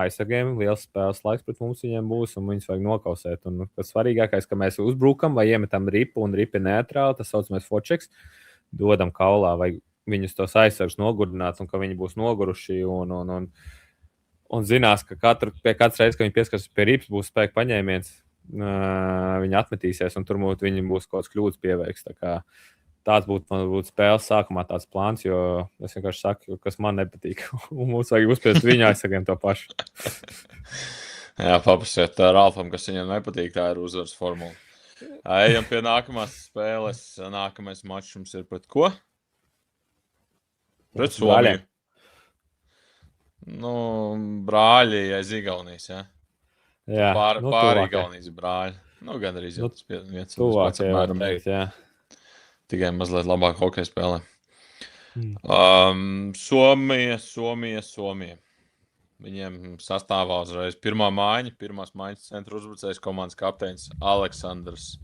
aizsargiem. Liels spēles laiks pret mums viņiem būs, un viņus vajag nokausēt. Un tas svarīgākais, ka mēs uzbrukam vai iemetam ripu, un ripa ir neatrāli, tas saucamais fočeks, dodam kaulā, vai viņus tos aizsargus nogurdināt, un ka viņi būs noguruši un zinās, ka pie katras reizes, kad viņi pieskars pie ripas, būs spēka paņēmiens. Viņi atmetīsies, un tur viņam būs kaut kāds kļūdas pieveiks. Tāds būtu spēles sākumā tāds plāns, jo es vienkārši saku, kas man nepatīk. Un mums vajag uzspiest viņa aizsargiem to pašu. Jā, paprasiet Ralfam, kas viņam nepatīk, tā ir uzvaras formula. Ejam pie nākamās spēles. Nākamais mačs mums ir pret ko? Pret Somiju. Brāļi aiz Igaunijas, jā. Jā, pāri Igaunijas brāļi. Gan arī viens tuvāk, jā. Tikai mazliet labāk hokeja spēlē. Somija. Viņiem sastāvā uzreiz pirmās mājas centra uzbrucējs komandas kapteinis Aleksandrs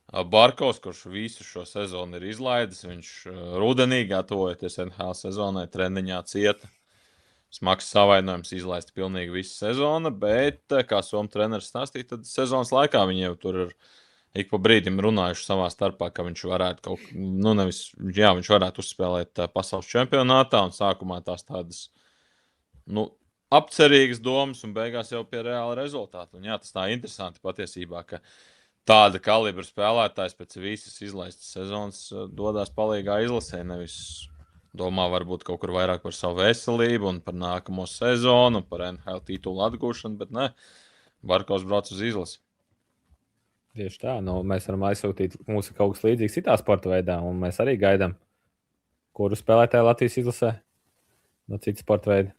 Barkovs, kurš visu šo sezonu ir izlaidis. Viņš rudenī gatavojoties NHL sezonai treniņā cieta. Smags savainojums izlaist pilnīgi visu sezonu, bet, kā Somu treneris stāstīja, tad sezonas laikā viņi jau tur ir ik pa brīdim runājuši savā starpā, ka viņš varētu viņš varētu uzspēlēt pasaules čempionātā, un sākumā tās tādas, apcerīgas domas, un beigās jau pie reāla rezultāta. Un jā, tas tā interesanti patiesībā, ka tāda kalibra spēlētājs pēc visas izlaistas sezonas dodās palīgā izlasē, nevis Domā, varbūt kaut kur vairāk par savu veselību un par nākamo sezonu, par NHL titulu atgūšanu, bet nē, Barkovs brauc uz izlasi. Tieši tā, mēs varam aizsūtīt mūsu kaut kas līdzīgs citā sporta veidā, un mēs arī gaidām, kuru spēlētāju Latvijas izlasē no citas sporta veida.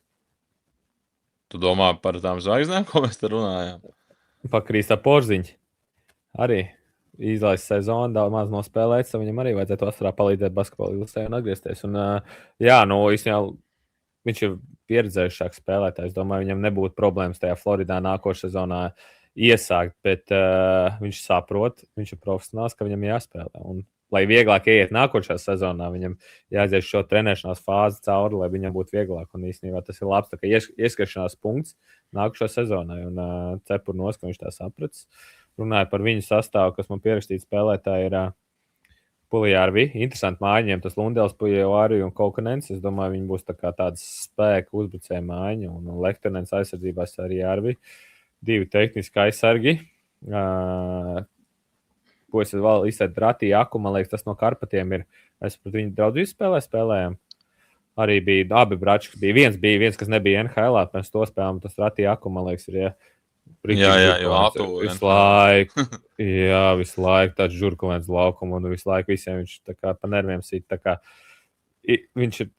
Tu domā par tām zvaigznēm, ko mēs te runājām? Pakrīstā Porziņš arī izlaiž sezonu, daudz maz nospēlēts, tad viņam arī vajadzētu vasarā palīdzēt basketbola izlasē un atgriezties. Un, īstenībā viņš ir pieredzējušāks spēlētājs. Domāju, viņam nebūtu problēmas tajā Floridā nākošajā sezonā iesākt, bet viņš saprot, viņš ir profesionāls, ka viņam jāspēlē. Un, lai vieglāk ieiet nākošajā sezonā, viņam jāaiziet šo trenēšanās fāzi cauri, lai viņam būtu vieglāk. Un īstenībā tas ir labs ieskriešanās punkts nākošajā sezonā. Un cepur ka viņš tā sapratis. Runāju par viņu sastāvu, kas man pierakstīts spēlētāji ir Puljārvi. Interesanti mājiņiem, tas Lundēls, Puljārvi un Kaukanens. Es domāju, viņi būs tāds spēka uzbrucēja mājiņa. Un Lehtonens aizsardzībās arī Jārvi. 2 tehniski aizsargi. Ko es vēl izsēju Ratī Aku, man liekas, tas no Karpatiem ir. Es pret viņu daudz spēlējām. Arī bija abi brački. Bija viens, kas nebija NHL, mēs to spēlējām. Tas Ratī Aku, man liekas, ir. Jo visu laiku tāds žurkulēns laukums, un visu laiku visiem viņš tā kā pa nerviem sīt. Viņš ir,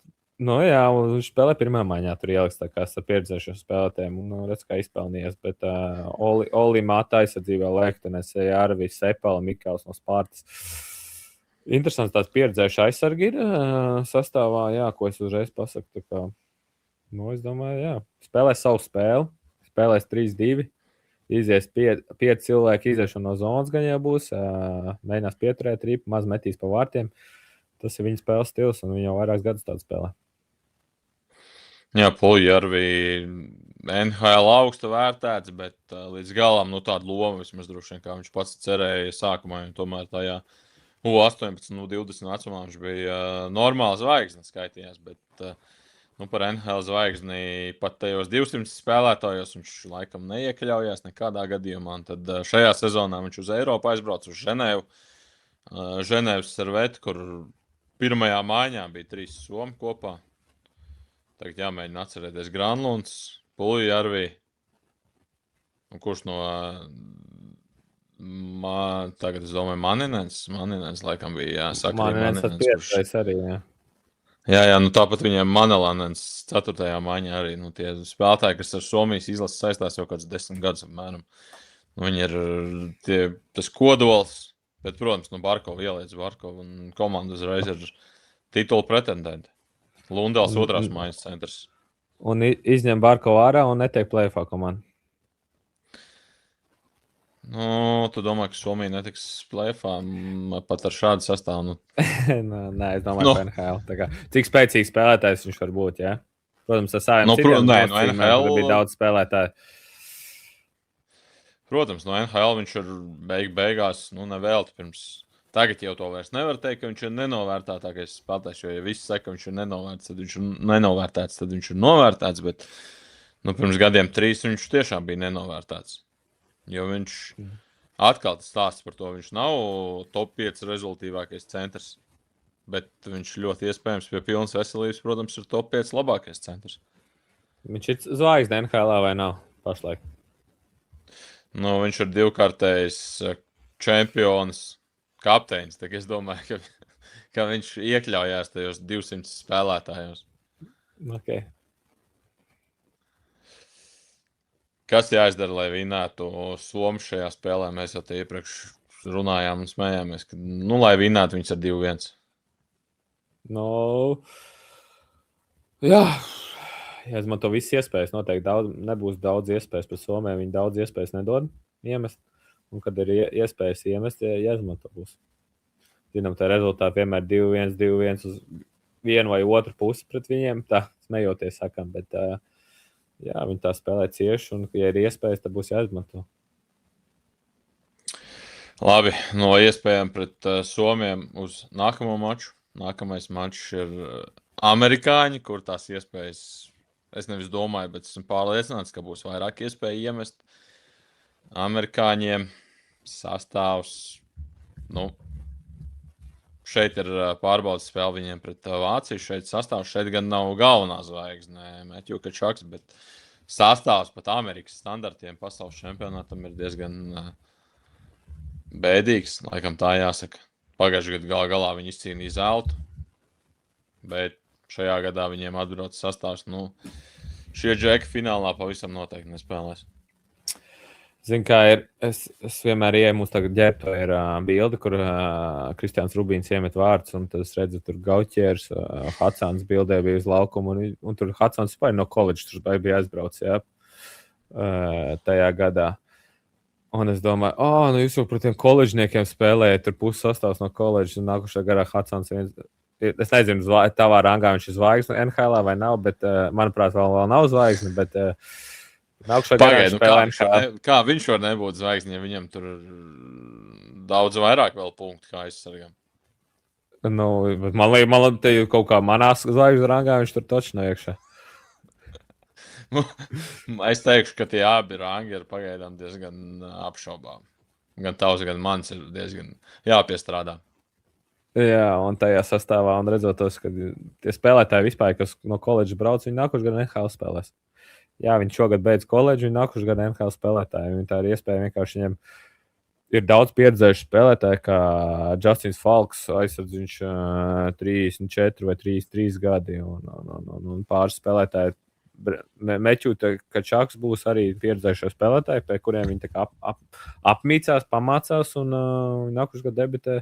viņš spēlē pirmā maiņā, tur ieliks tā kā ar pieredzējušiem spēlētājiem, un redz, kā izpelnījies, bet Oli Māta aizsardzībā Lehtones, Jārvis, Sepala, Mikāls no Spārtas. Interesants tāds pieredzējuši aizsargi ir sastāvā, ko es uzreiz pasaku, tā kā, es domāju, spēlēs savu spēli, spēlēs 3-2. Izies 5 cilvēki iziešana no zonas, gan jau būs. Mēģinās pieturēt rīpu, maz metīs pa vārtiem. Tas ir viņa spēles stils, un viņa jau vairākus gadus tādu spēlē. Jā, Puljārvi NHL augstu vērtēts, bet līdz galam tādu lomu vismaz droši vien, kā viņš pats cerēja sākumā. Tomēr tajā U18, U20 vecumā viņš bija normāls zvaigznes skaitījās, bet par NHL zvaigzni pat tajos 200 spēlētājos viņš laikam neiekļaujās nekādā gadījumā. Tad šajā sezonā viņš uz Eiropu aizbrauca uz Ženēvu. Ženēvas Serveti, kur pirmajā maiņā bija 3 somi kopā. Tagad jāmēģina atcerēties Granlunds, Puljārvi. Kurš no... Tagad es domāju Maninens. Maninens laikam bija jāsaka. Maninens ar pieredzējis arī, jā. Jā, tāpat viņiem Manelanens 4. maiņā arī. Tie spēlētāji, kas ar Somijas izlasi saistās jau kāds 10 gadus apmēram. Viņi ir tas kodols, bet, protams, Barkova ieliec Barkova un komanda uzreiz ir titula pretendenti. Lundēls 2. maiņas centrs. Un izņem Barkova ārā un netiek play-offā komanda. Tu domā, ka Somija netiks play-offā pat ar šādu sastāvu? Nē, es domāju, ka NHL. Cik spēcīgs spēlētājs viņš var būt, jā? Protams, tas NHL bija daudz spēlētāju. Protams, no NHL viņš ir beigās, nevēlti pirms. Tagad jau to vairs nevar teikt, ka viņš ir nenovērtētākais spēlētājs, jo ja visi saka, ka viņš ir nenovērtēts, tad viņš ir novērtēts, bet pirms gadiem 3 viņš tiešām bija nenovērtēts. Jo viņš atkal stāsta par to, viņš nav top 5 rezultātīvākais centrs, bet viņš ļoti iespējams pie pilnas veselības, protams, ir top 5 labākais centrs. Viņš ir zvaigzne NHL vai nav pašlaik? Viņš ir 2-kārtējs čempions, kapteinis, tā es domāju, ka viņš iekļaujās tajos 200 spēlētājos. Okay. Kas jāizdara, lai vinētu Somu šajā spēlē? Mēs jau te iepriekš runājām un smējāmies, ka, lai vinētu viņus ar 2-1. Jāizmanto visas iespējas. Noteikti nebūs daudz iespējas par Somiju. Viņi daudz iespējas nedod iemest. Un, kad ir iespējas iemest, jāizmanto būs. Zinām, tā rezultāti vienmēr 2-1, 2-1 uz vienu vai otru pusi pret viņiem. Tā, smejoties sakam, bet... viņi tā spēlē cieši, un, ja ir iespējas, tad būs jāizmanto. Labi, no iespējām pret Somiem uz nākamo maču. Nākamais mačs ir amerikāņi, kur tās iespējas, es nevis domāju, bet esmu pārliecināts, ka būs vairāk iespēju iemest. Amerikāņiem sastāvs, Šeit ir pārbaudas spēle viņiem pret Vāciju. Šeit sastāvs šeit gan nav galvenā zvaigzne, Matthew Kačaks, bet sastāvs pat Amerikas standartiem pasaules čempionātam ir diezgan bēdīgs. Laikam tā jāsaka. Pagājušajā gadā galā viņi izcīnīja zeltu, bet šajā gadā viņiem atbrauc sastāvs. Šie džeki finālā pavisam noteikti nespēlēs. Zinu, kā ir. Es vienmēr ieeju, mums tagad ģērbto ir bilde, kur Kristiāns Rubīns iemet vārdus, un tad es redzu, tur Gauķers, Hatsāns bildē bija uz laukumu, un tur Hatsāns vispār no koledžas tur bija aizbraucis, jā, tajā gadā. Un es domāju, jūs jau par tiem koledžniekiem spēlējat, tur puses sastāvs no koledžas, un nākušajā garā Hatsāns viens. Es nezinu, tavā rangā viņš ir zvaigzne NHL vai nav, bet, manuprāt, vēl nav zvaigzne, bet Pagaidu, kā viņš var nebūt zvaigzne, ja viņam tur daudz vairāk vēl punktu kā aizsargam? Man liekas, te kaut kā manā zvaigznes rangā viņš tur taču nav iekšā. Es teikšu, ka tie abi rangi ir pagaidām diezgan apšaubām. Gan tavs, gan mans ir diezgan jāpiestrādā. Jā, un tajā sastāvā, un redzot tos, ka tie spēlētāji vispār, kas no koledžas brauc, viņi nākuši gan NHL spēlēs. Jā, viņš šogad beidz koledžu, viņi nākuši gan NHL spēlētāji. Viņi tā ir iespēja vienkārši viņiem ir daudz pieredzējuši spēlētāji, kā Justins Falks, aizsardziņš 34 vai 33 gadi, un pāris spēlētāji. Matthew Kačaks būs arī pieredzējušie spēlētāji, pie kuriem viņi apmīcās, pamācās, un nākuši gadu debitē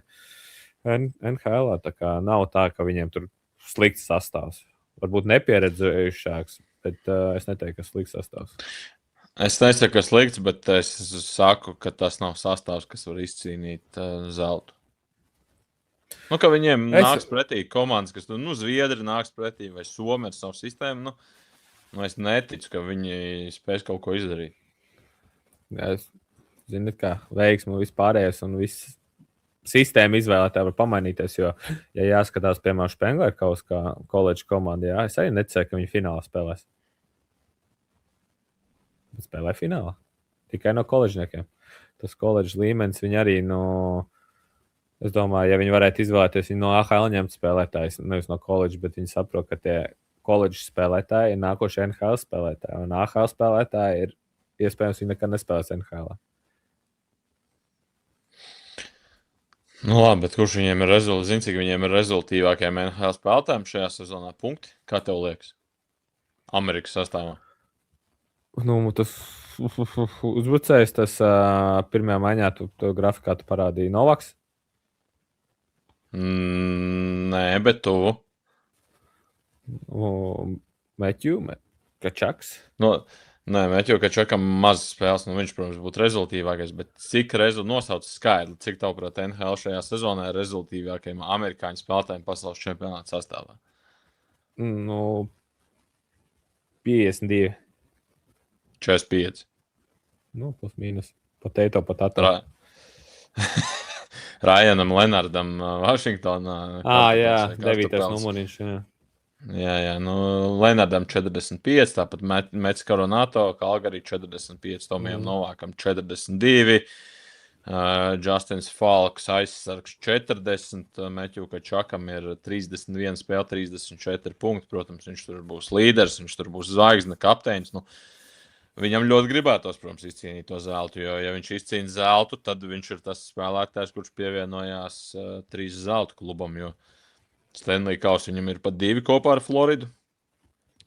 NHL. Tā kā nav tā, ka viņiem tur slikts sastāvs. Varbūt nepieredzējušāks. Bet es neteiktu, ka slikts sastāvs. Es nesaku, ka slikts, bet es saku, ka tas nav sastāvs, kas var izcīnīt zeltu. Ka viņiem nāks pretī komandas, kas Zviedri nāks pretī vai Somi ar savu sistēmu. Es neticu, ka viņi spēs kaut ko izdarīt. Es zinu, kā veiksmu vispārējais un viss sistēma izvēlētāji var pamainīties, jo, ja jāskatās, piemēram, Spengler kaut kā koledža komanda, jā, es arī neceru, ka viņi finālā spēlēs. Bet spēlē finālā. Tikai no koledžniekiem. Tas koledžas līmenis, viņi arī, es domāju, ja viņi varētu izvēlēties, viņi no AHL ņemt spēlētājs, nevis no koledžas, bet viņi saprot, ka tie koledžas spēlētāji ir nākošie NHL spēlētāji, un AHL spēlētāji ir, iespējams, viņi nekad nespēlēs NHL. Labi, bet kurš viņiem ir zini, cik viņiem ir rezultīvākajiem NHL spēlētājiem šajā sezonā punkti? Kā tev liekas? Amerikas sastāvā. Tas uzbrucējs, tas pirmajā maiņā tu grafikā tu parādīji Novaks? Nē, bet tuvu. Matthew Kačaks? Nē, Matthew Kačakam maz spēles, viņš, protams, būtu rezultīvākais, bet cik nosauc skaidri, cik tavuprāt NHL šajā sezonā ir rezultīvākajiem amerikāņu spēlētājiem pasaules čempionāta sastāvā? 52. 45. Plus mīnus. Pateito pat atrā. Ryanam Lenardam Vašingtonā. Jā, 9. numuriņš, jā. Jā, Lenardam 45, tāpat Mets Koronato, Kalgarī 45, Tomijam Novākam 42, Justins Falks aizsargs 40, Matthew Kačakam ir 31 spēle, 34 punkti, protams, viņš tur būs līderis, viņš tur būs zvaigzne, kapteinis, Viņam ļoti gribētos, protams, izcīnīt to zeltu, jo, ja viņš izcīna zeltu, tad viņš ir tas spēlētājs, kurš pievienojās 3 zeltu klubam, jo Stanley Kauss viņam ir pat 2 kopā ar Floridu.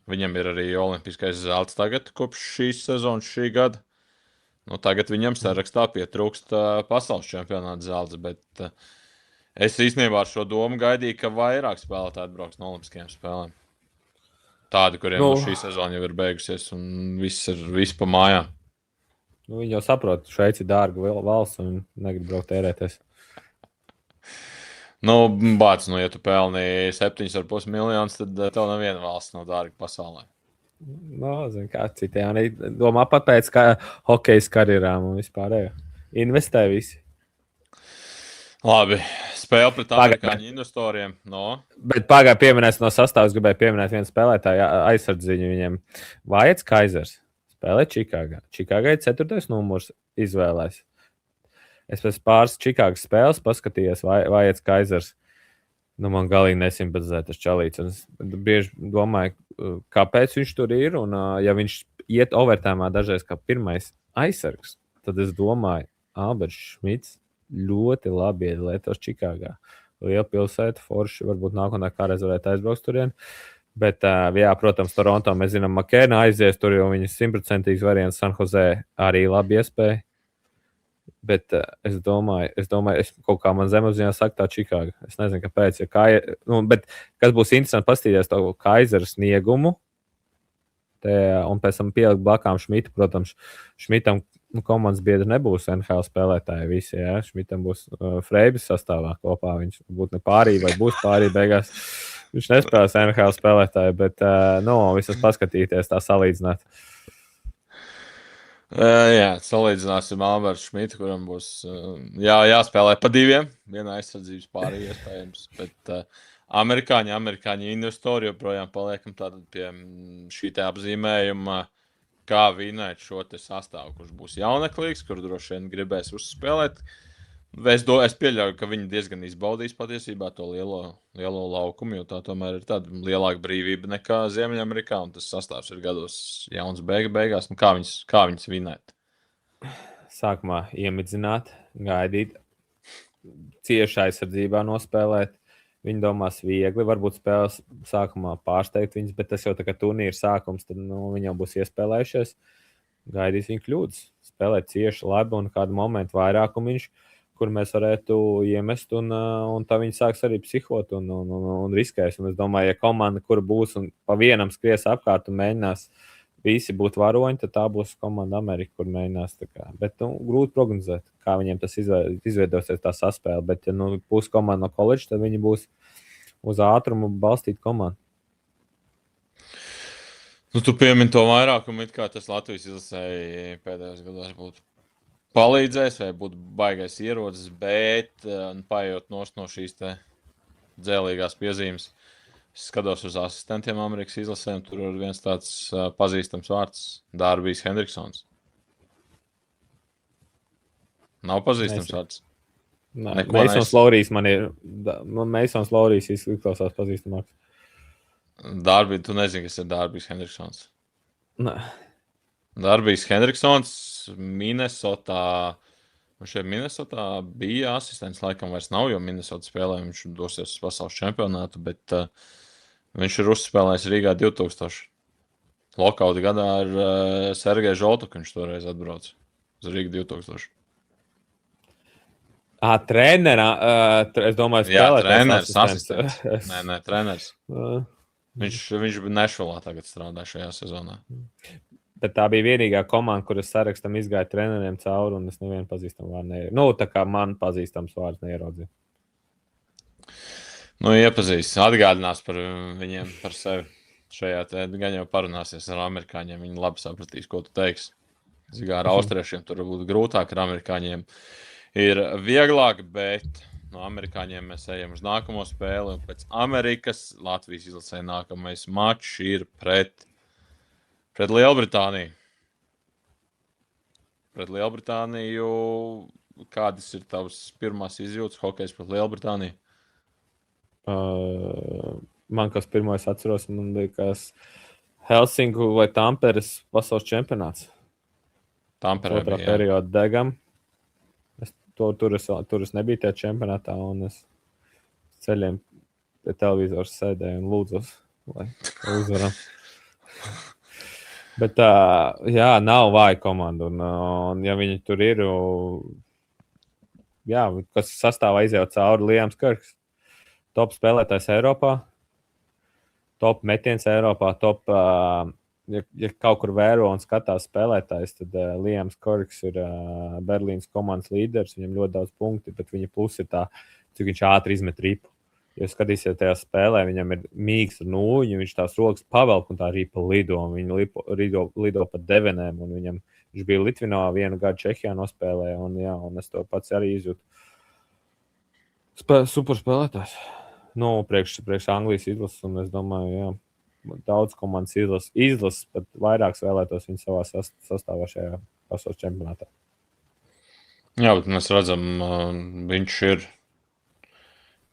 Viņam ir arī olimpiskais zelts tagad, kopš šīs sezonas, šī gada. Tagad viņam sarakstā pietrūkst pasaules čempionāta zelts, bet es īstenībā ar šo domu gaidīju, ka vairāk spēlētāji atbrauks no olimpiskajām spēlēm. Tādi, kuriem šī sezona jau ir beigusies un viss pa mājām. Viņi jau saprot, Šveici ir dārga valsts un negrib braukt tērēties. Bāc, ja tu pelnīji 7,5 miljonus, tad tev neviena valsts nav dārga pasaulē. Zinu, kā citiem. Domā pat pēc hokejas karjerām un vispārējo. Investē visi. Labi, spēle pret amerikāņu investoriem. Bet pagāja pieminēs no sastāvs, gribēju pieminēt vienu spēlētāju aizsardziņu viņiem. Vaiets Kaisers spēlē Čikāgā. Čikāgai 4. numurs izvēlēs. Es pēc pāris Čikāgas spēles paskatījos Vaiets Kaisers. Man galīgi nesimpatizē tas čalīts. Es bieži domāju, kāpēc viņš tur ir. Un, ja viņš iet overtēmā dažreiz kā pirmais aizsargs, tad es domāju, Alberts Šmits ļoti labi iedalētos Čikāgā. Liela pilsēta, forši, varbūt nākamā kādreiz varētu aizbraukt turien. Bet, jā, protams, Toronto mēs zinām, Makēna aizies tur, jo viņas 100% variants San Jose arī labi iespēja. Bet es domāju, kaut kā man zemapziņā saka tā Čikāga. Es nezinu, kāpēc. Bet kas būs interesanti paskatīties to Kaisera sniegumu un pēc tam pielikt blakām Šmitu. Protams, Šmitam komandas biedri nebūs NHL spēlētāji visi. Ja? Šmitam būs Freibis sastāvā kopā. Viņš būtu ne pārī vai būs pārī beigās. Viņš nespēlēs NHL spēlētāji, bet visas paskatīties, tā salīdzināt. Jā, salīdzināsim Albertu Šmitu, kuram būs jāspēlē pa diviem. Vienā aizsardzības pārī iespējams. Bet amerikāņi investori joprojām paliekam tātad pie šī te apzīmējuma, kā vinēt šo te sastāvu, kurš būs jauneklīgs, kur droši vien gribēs uzspēlēt. Es pieļauju, ka viņi diezgan izbaudīs patiesībā to lielo laukumu, jo tā tomēr ir tāda lielāka brīvība nekā Ziemeļamerikā, un tas sastāvs ir gados jauns beigās. Nu, kā viņus vinēt? Sākumā iemidzināt, gaidīt, cieši aizsardzībā nospēlēt. Viņi domās viegli, varbūt spēles sākumā pārsteigt viņus, bet tas jau tā kā turnīra sākums, tad viņam būs iespēlējušies. Gaidīs viņu kļūdas, spēlēt cieši labi un kādu momentu vairākumiņš, kur mēs varētu iemest, un tā viņi sāks arī psihot un riskēs. Un es domāju, ja komanda, kur būs un pa vienam skries apkārt un mēģinās visi būt varoņi, tad tā būs komanda Amerika, kur mēģinās. Bet grūti prognozēt, kā viņiem tas izveidosies tā saspēle. Bet, ja būs komanda no koledža, tad viņi būs uz ātrumu balstīt komandu. Tu piemini to vairākumu, it kā tas Latvijas izlasēji pēdējos gados būtu palīdzējis vai būtu baigais ierocis, bet paiet no šīs te dzēlīgās piezīmes. Es skatos uz asistentiem Amerikas izlasēm, tur ir viens tāds pazīstams vārds - Dārbijs Hendriksons. Nav pazīstams vārds? Meisons Laurijs man ir. Meisons Laurijs izklausās pazīstamāks. Dārbijs, tu nezini, kas ir Dārbijs Hendriksons? Nē. Dārbijs Hendriksons Minnesotā. Šeit Minnesotā bija asistents, laikam vairs nav, jo Minnesota spēlē, viņš dosies uz pasaules čempionātu, bet viņš ir uzspēlējis Rīgā 2000. Lokauta gadā ar Sergeju Žoltuku viņš toreiz atbrauc uz Rīgu 2000. Trenerā, es domāju, treneris, asistents. Nē, treneris. Viņš Nešvilā tagad strādā šajā sezonā. Bet tā bija vienīgā komanda, kuras sarakstam izgāja treneriem cauri, un es nevienu pazīstamu vārdu neieraudzīju. Tā kā man pazīstams vārds neieraudzīju. Iepazīst, atgādinās par viņiem, par sevi. Šajā te gan jau parunāsies ar amerikāņiem, viņi labi sapratīs, ko tu teiksi. Ar austriešiem tur būtu grūtāk, ar amerikāņiem ir vieglāk, bet no amerikāņiem mēs ejam uz nākamo spēli, un pēc Amerikas Latvijas izlasē nākamais mačs ir pret Lielbritāniju. Pret Lielbritāniju, kādas ir tavas pirmās izjūtas hokejs pret Lielbritāniju? Man, kas pirmais atceros, man liekas Helsinku vai Tamperes pasaules čempionāts. Tamperē otrā perioda degam. Tur es nebiju tajā čempionātā, un es ceļiem pie televizora sēdēju un lūdzos, lai uzvaram. Bet nav vāja komanda, un ja viņi tur ir, kas sastāvā izjauc cauri Liams Kirks, top spēlētājs Eiropā, top metiens Eiropā, top, ja kaut kur vēro un skatās spēlētājs, tad Liams Kirks ir Berlīnas komandas līderis, viņam ļoti daudz punkti, bet viņa plus ir tā, cik viņš ātri izmet ripu. Ja skatīsies tajā spēlē, viņam ir mīgs ar nūjiņu, viņš tās rokas pavelk un tā ripa lido, un viņa lido pa devenēm, un viņš bija Litvinā vienu gadu Čehijā nospēlē, un es to pats arī izjūtu. Super spēlētājs. Priekš Anglijas izlases, un es domāju, daudz komandas izlases, pat vairākas vēlētos viņu savā sastāvā šajā pasaules čempionātā. Jā, bet mēs redzam, viņš ir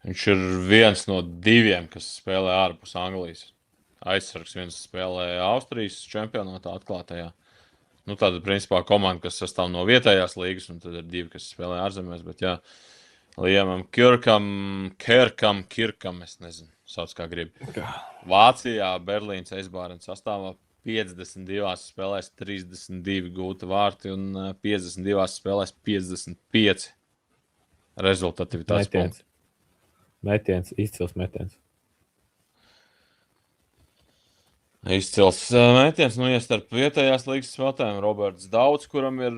Viņš ir viens no 2, kas spēlē ārpus Anglijas. Aizsargs viens spēlē Austrijas čempionātā atklātajā. Nu, tāda, principā, komanda, kas sastāv no vietējās līgas, un tad ir 2, kas spēlē ārzemēs. Bet, jā, Liamam Kirkam, es nezinu, sauc kā grib. Vācijā Berlīnas Eisbārens sastāvā 52 spēlēs 32 gūta vārti un 52 spēlēs 55 rezultatīvitātes punkti. Metiens, izcils metiens. Izcils metiens, nu, ja starp vietējās līgas spēlētājiem Roberts Daudz, kuram ir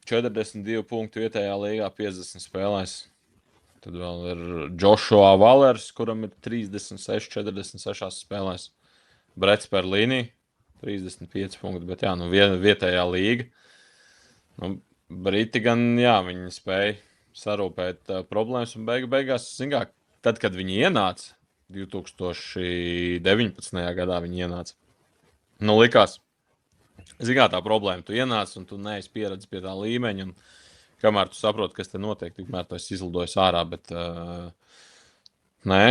42 punkti vietējā līgā 50 spēlēs. Tad vēl ir Joshua Valers, kuram ir 36, 46 spēlēs. Brets Perlīnī, 35 punkti, bet jā, nu, vietējā līga. Nu, Briti gan, jā, viņi spēja sarūpēt problēmas un beigās, zināmā, tad, kad viņi ienāca, 2019. gadā viņi ienāca. Nu, likās, zināmā, tā problēma, tu ienāc un tu neesi pieredzis pie tā līmeņa, un kamēr tu saproti, kas te notiek, tikmēr tu esi izlidojis ārā, bet nē,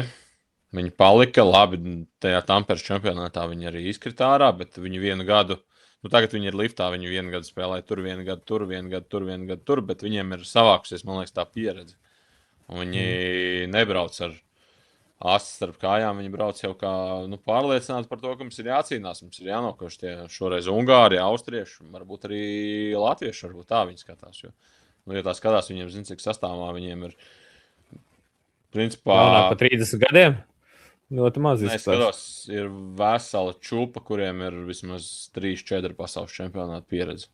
viņi palika labi, tajā Tamperes čempionātā viņi arī izkrita ārā, bet viņi vienu gadu, nu tagad viņi ir liftā, viņi vienu gadu spēlē tur, vienu gadu tur, vienu gadu tur, bet viņiem ir savākusies, man liekas, tā pieredze. Un viņi nebrauc ar asi starp kājām, viņi brauc jau kā pārliecināti par to, ka mums ir jācīnās, mums ir jānokauš tie šoreiz Ungāri, Austrieši, varbūt arī Latvieši, varbūt tā viņi skatās, jo, nu, ja tā skatās, viņiem zina, cik sastāvā viņiem ir, principā... Jaunāk pa 30 gadiem? Ļoti maz izskatās. Skatos, ir vesela čupa, kuriem ir vismaz 3-4 pasaules čempionāta pieredze.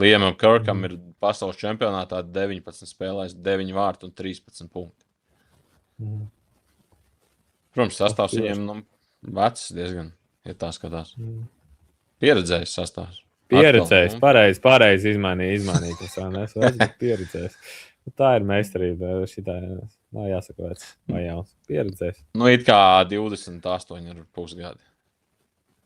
Liamam Kirkam ir pasaules čempionātā 19 spēlēs, 9 vārti un 13 punkti. Protams, sastāvs viņiem vecs diezgan, ja tā skatās. Pieredzējis sastāvs. Pieredzējis, pareizi izmainīt. Tas vairs bet pieredzējis. Tā ir meistarība. Šitā nav jāsaka vecs vai jauns. Pieredzējis. Nu, it kā 28,5 gadi.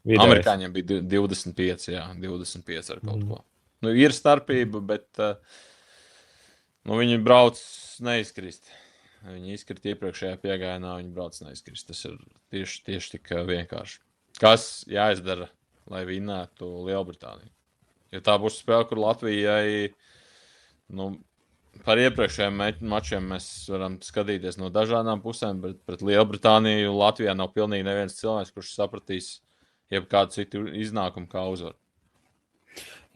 Vidējais. Amerikāņiem bija 25, jā, 25 ar kaut ko. Nu, ir starpība, bet viņi brauc neizkrist. Viņi izkrita iepriekšējā piegājienā, viņi brauc neizkrist. Tas ir tieši tik vienkārši. Kas jāizdara, lai vinnētu Lielbritāniju? Ja tā būs spēle, kur Latvijai, par iepriekšējiem mačiem mēs varam skatīties no dažādām pusēm, bet pret Lielbritāniju Latvijā nav pilnīgi neviens cilvēks, kurš sapratīs jebkādu citu iznākumu kā uzvaru.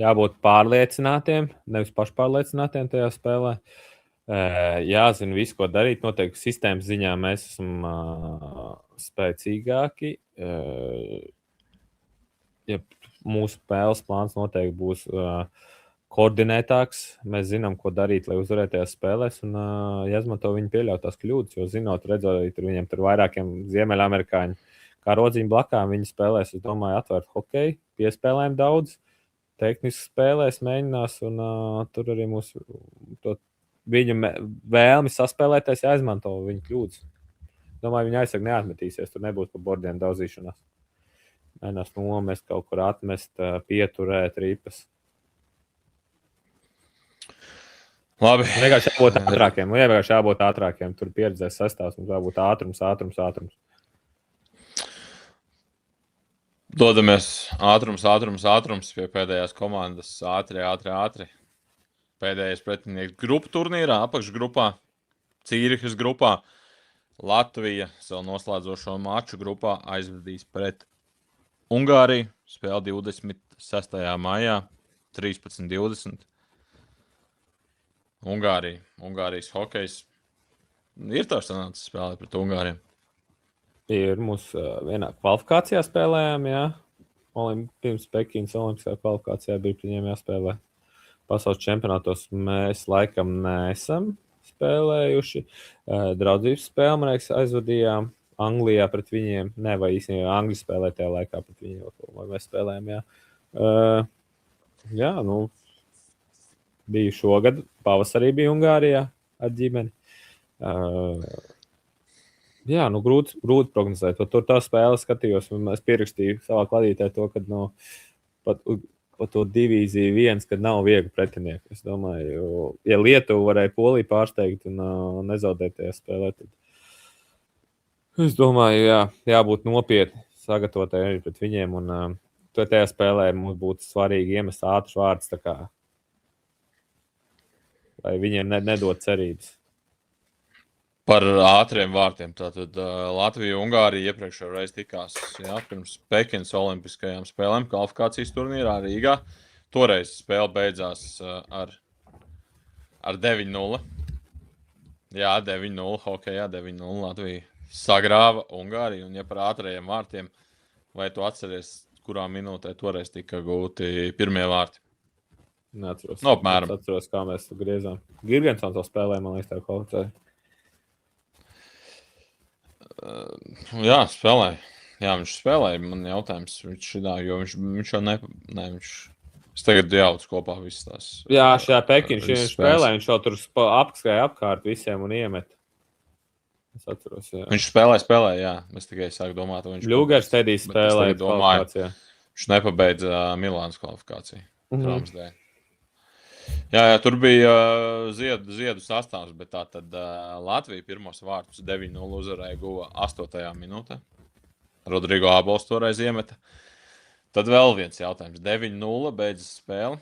Jābūt pārliecinātiem, nevis pašpārliecinātiem tajā spēlē. Jāzina visu, ko darīt. Noteikti sistēmas ziņā mēs esam spēcīgāki. Ja mūsu spēles plāns noteikti būs koordinētāks, mēs zinām, ko darīt, lai uzvarētu tajās spēlēs, un jāizmanto viņu pieļautās kļūdas, jo redzot, viņiem tur vairākiem ziemeļamerikāņu kā rodziņu blakām, viņi spēlēs, es domāju, atvērt hokeju, piespēlēm daudz, tehniski spēlēs mēģinās, un tur arī mūsu viņu vēlmi saspēlēties, jāizmanto viņa kļūdas. Domāju, viņa aizsaka neatmetīsies, tur nebūs pa bordiem daudzīšanās. Mēģinās nomest, kaut kur atmest, pieturēt ripas. Labi. Vienkārši jābūt ātrākiem. Tur pieredzēs sastāvs, mums jābūt ātrums. Dodamies ātrums pie pēdējās komandas. Ātri. Pēdējais pretinieks grupu turnīrā, apakšgrupā, Cīrihas grupā. Latvija savu noslēdzošo maču grupā aizvadīs pret Ungāriju. Spēle 26. maijā, 13:20. Ungārijas hokejs. Ir tā sanācis spēlēt pret Ungāriem? Ir mūsu vienā kvalifikācijā spēlējām, jā. Pirms Pekinas olimpiskā kvalifikācijā bija pret viņiem jāspēlē. Pasaules čempionātos mēs laikam neesam spēlējuši. Draudzības spēli, man liekas, aizvadījām Anglijā pret viņiem. Ne, vai īstenībā Angļi spēlē tajā laikā pret viņiem, vai mēs spēlējām, jā. Jā, biju šogad, pavasarī biju Ungārijā ar ģimeni. Jā, grūti prognozēt. Tur tā spēle skatījos, un es pierakstīju savā kladītē to, kad pat to divīziju 1, kad nav viegli pretinieki. Es domāju, ja Lietuva varēja Poliju pārsteigt un nezaudēt tajā spēlē, tad Es domāju, jā, jābūt nopietni sagatavotai arī pret viņiem. Un tajā spēlē mums būtu svarīgi iemest ātrus vārdus, lai viņiem nedod cerības. Par ātriem vārtiem. Tātad Latvija un Ungārija iepriekšējā reizē tikās pirms Pekinas Olimpiskajām spēlēm kvalifikācijas turnīrā Rīgā. Toreiz spēle beidzās ar 9-0. Jā, 9-0. Hokejā 9-0. Latvija sagrāva Ungāriju. Un ja par ātrajiem vārtiem, vai tu atceries, kurā minūtē toreiz tika gūti pirmie vārti? Neatceros. No, apmēram. Es atceros, kā mēs to griezām. Girgensons to spēlēja, man liekas, tā kvalificēja. Jā, spēlēja. Jā, viņš spēlēja. Man jautājums, viņš jau viņš tagad jauc kopā visas tās. Jā, šajā Pekinā viņš spēlēja. Viņš jau tur apskrēja apkārt visiem un iemet. Es atceros, jā. Viņš spēlēja, jā. Es tikai sāku domāt, viņš Ļugars Tedijs spēlēja kvalifikācijā. Viņš nepabeidza Milānas kvalifikāciju. Krāmsdēļ. Jā, tur bija ziedu sastāvs, bet tā tad Latvija pirmos vārtus 9-0 uzvarēja guva 8. minūtē. Rodrigo Abols toreiz iemeta. Tad vēl viens jautājums. 9-0 beidzas spēle.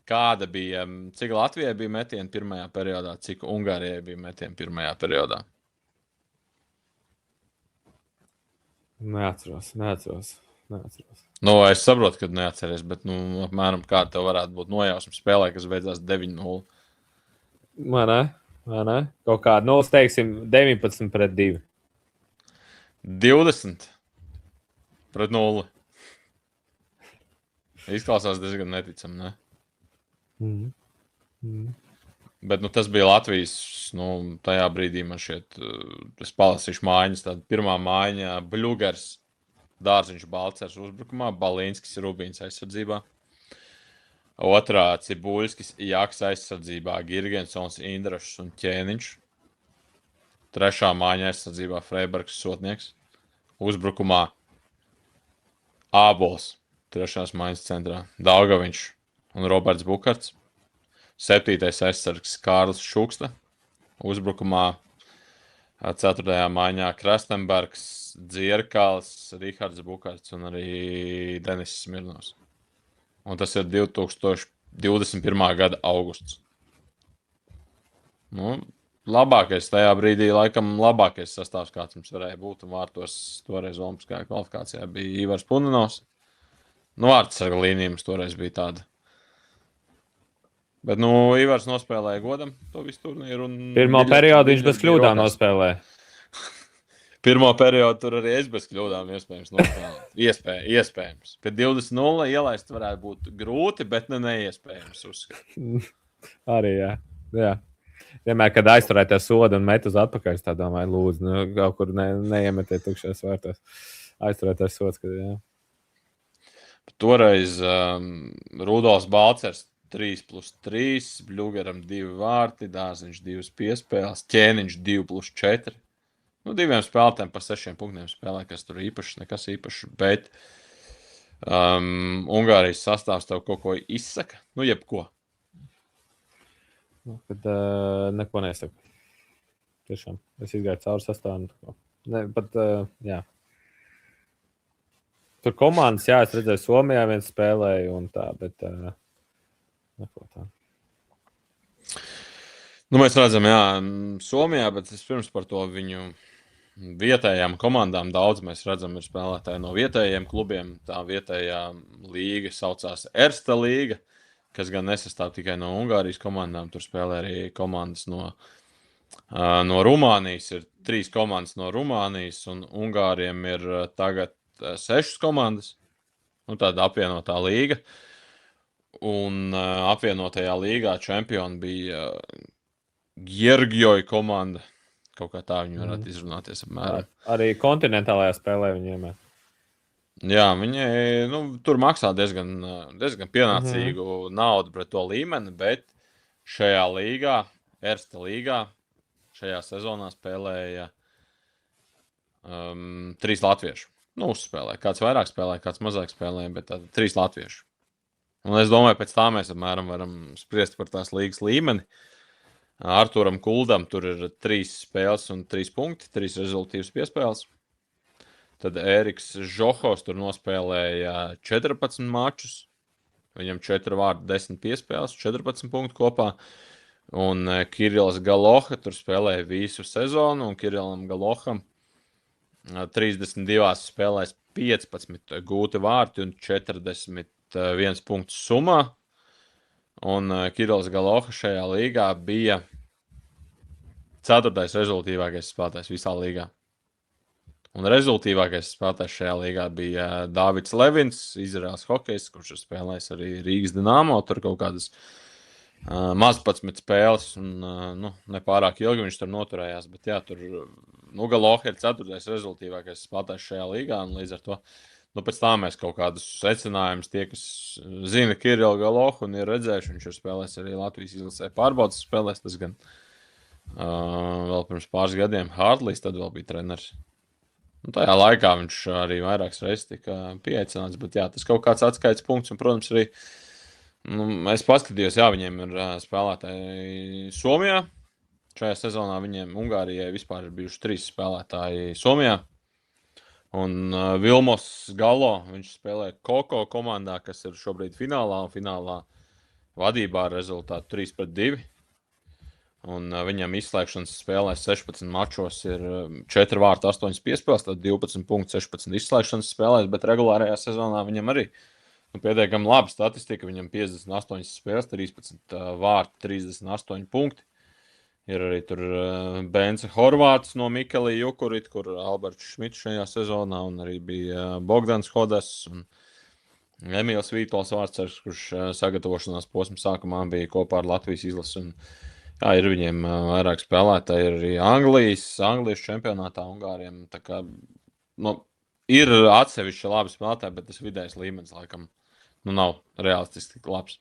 Kāda bija, cik Latvijai bija metieni pirmajā periodā, cik Ungārijai bija metieni pirmajā periodā? Neatceros. Nu, es saprotu, ka neatceries, bet apmēram kāda tev varētu būt nojausma spēlē, kas beidzās 9-0. Vai ne? Kaut kāda, teiksim, 19-2. 20 pret 0. Izklausās diezgan neticami, ne? Bet tas bija Latvijas, tajā brīdī man šķiet, es palasīšu mājiņas, tāda pirmā mājiņa Bļugars, Dārziņš Balcers uzbrukumā, Balīnskis Rubīns aizsardzībā. Otrā Cibuļskis Jaks aizsardzībā, Girgensons, Indrašs un Ķēniņš. Trešā mājiņa aizsardzībā Freibergs Sotnieks. Uzbrukumā Ābols, trešās mājiņas centrā, Daugaviņš un Roberts Bukarts. 7. aizsargs Kārlis Šuksta. Uzbrukumā 4. mājiņā Krastenbergs, Dzierkals, Rihards Bukarts un arī Denis Smirnovs. Un tas ir 2021. gada augusts. Labākais tajā brīdī, laikam labākais sastāvs, kāds mums varēja būt. Un vārtos toreiz Olimpiskajā kvalifikācijā bija Ivars Punanovs. Vārtsarga līnija mums toreiz bija tāda. Bet, Ivars nospēlēja godam to visu turnīru. Pirmā periodu viņš bez kļūdām nospēlēja. Pirmo periodu tur arī es bez kļūdām iespējams nospēlēt. Iespējams. Pēc 20-0 ielaist varētu būt grūti, bet neiespējams uzskatīt. Arī, jā. Vienmēr, kad aizturēties sodu un met uz atpakaļ, es tā domāju, lūdzu, kaut kur neiemetiet tukšajos vārtos. Aizturēties sods, kad jā. Toreiz Rudolfs Balcers 3+3, Bļugaram 2 vārti, Dārziņš 2 piespēles, Ķēniņš 2+4. 2 spēlētēm pa 6 punktiem spēlē, kas tur nekas īpašs, bet Ungārijas sastāvs tev kaut ko izsaka? Jebko. Kad neko nesaku. Tiešām. Es izgāju cauri sastāvu. Jā. Tur komandas, jā, es redzēju, Somijā viens spēlēja un tā, bet neko tā. Mēs redzam, jā, Somijā, bet es pirms par to viņu vietējām komandām daudz mēs redzam, ir spēlētāji no vietējiem klubiem. Tā vietējā līga saucās Ersta līga, kas gan nesastāv tikai no Ungārijas komandām. Tur spēlē arī komandas no Rumānijas. Ir 3 komandas no Rumānijas, un Ungāriem ir tagad 6 komandas. Tāda apvienotā līga. Un apvienotajā līgā čempioni bija Giergjoja komanda. Kaut kā tā viņi varētu izrunāties apmēram. Arī kontinentālajā spēlē viņiem. Jā, viņi tur maksā diezgan pienācīgu naudu pret to līmeni, bet šajā līgā, Ersta līgā, šajā sezonā spēlēja 3 latvieši. Uzspēlēja. Kāds vairāk spēlēja, kāds mazāk spēlēja, bet 3 latvieši. Un es domāju, pēc tā mēs apmēram varam spriest par tās līgas līmeni. Arturam Kuldam tur ir 3 spēles un 3 punkti, 3 rezultīvas piespēles. Tad Ēriks Žohos tur nospēlēja 14 mačus. Viņam 4 vārdi, 10 piespēles, 14 punktu kopā. Un Kirills Galoha tur spēlēja visu sezonu, un Kirillam Galoham 32 spēlēs 15 gūti vārti un 41 punkts summā. Un Kirills Galoha šajā līgā bija 4. rezultīvākais spēlētājs visā līgā. Un rezultīvākais spēlētājs šajā līgā bija Dāvids Levins, Izraels hokejs, kurš ir spēlējis arī Rīgas Dinamo. Tur kaut kādas maz 11 spēles, un nepārāk ilgi viņš tur noturējās. Bet jā, tur Galoha ir 4. rezultīvākais spēlētājs šajā līgā, un līdz ar to pēc tā mēs kaut kādus secinājumus, tie, kas zina Kirillu Galohu un ir redzējuši, viņš ir spēlējis arī Latvijas izlasē pārbaudas spēlēs, tas gan vēl pirms pāris gadiem Hārtlīs, tad vēl bija treneris. Un tajā laikā viņš arī vairākas reizes tika pieaicināts, bet jā, tas kaut kāds atskaites punkts, un, protams, arī es paskatījos, jā, viņiem ir spēlētāji Somijā. Šajā sezonā viņiem Ungārijai vispār ir bijuši 3 spēlētāji Somijā. Un Vilmos Galo, viņš spēlē Koko komandā, kas ir šobrīd finālā, un finālā vadībā ar rezultātu 3-2. Un viņam izslēgšanas spēlēs 16 mačos ir 4 vārti, 8 piespēles, tad 12 punkti, 16 izslēgšanas spēlēs, bet regulārajā sezonā viņam arī pietiekami laba statistika. Viņam 58 spēles, 13 vārti, 38 punkti. Ir arī tur Bence Horvāts no Mikelī Jukurit, kur Alberts Šmits šajā sezonā, un arī bija Bogdans Hodas un Emīls Vītols Vārtsers, kurš sagatavošanās posma sākumā bija kopā ar Latvijas izlasi. Un, jā, ir viņiem vairāk spēlētāji, ir arī Anglijas čempionātā Ungāriem. Tā kā, ir atsevišķi labi spēlētāji, bet tas vidējais līmenis laikam nav realistiski labs.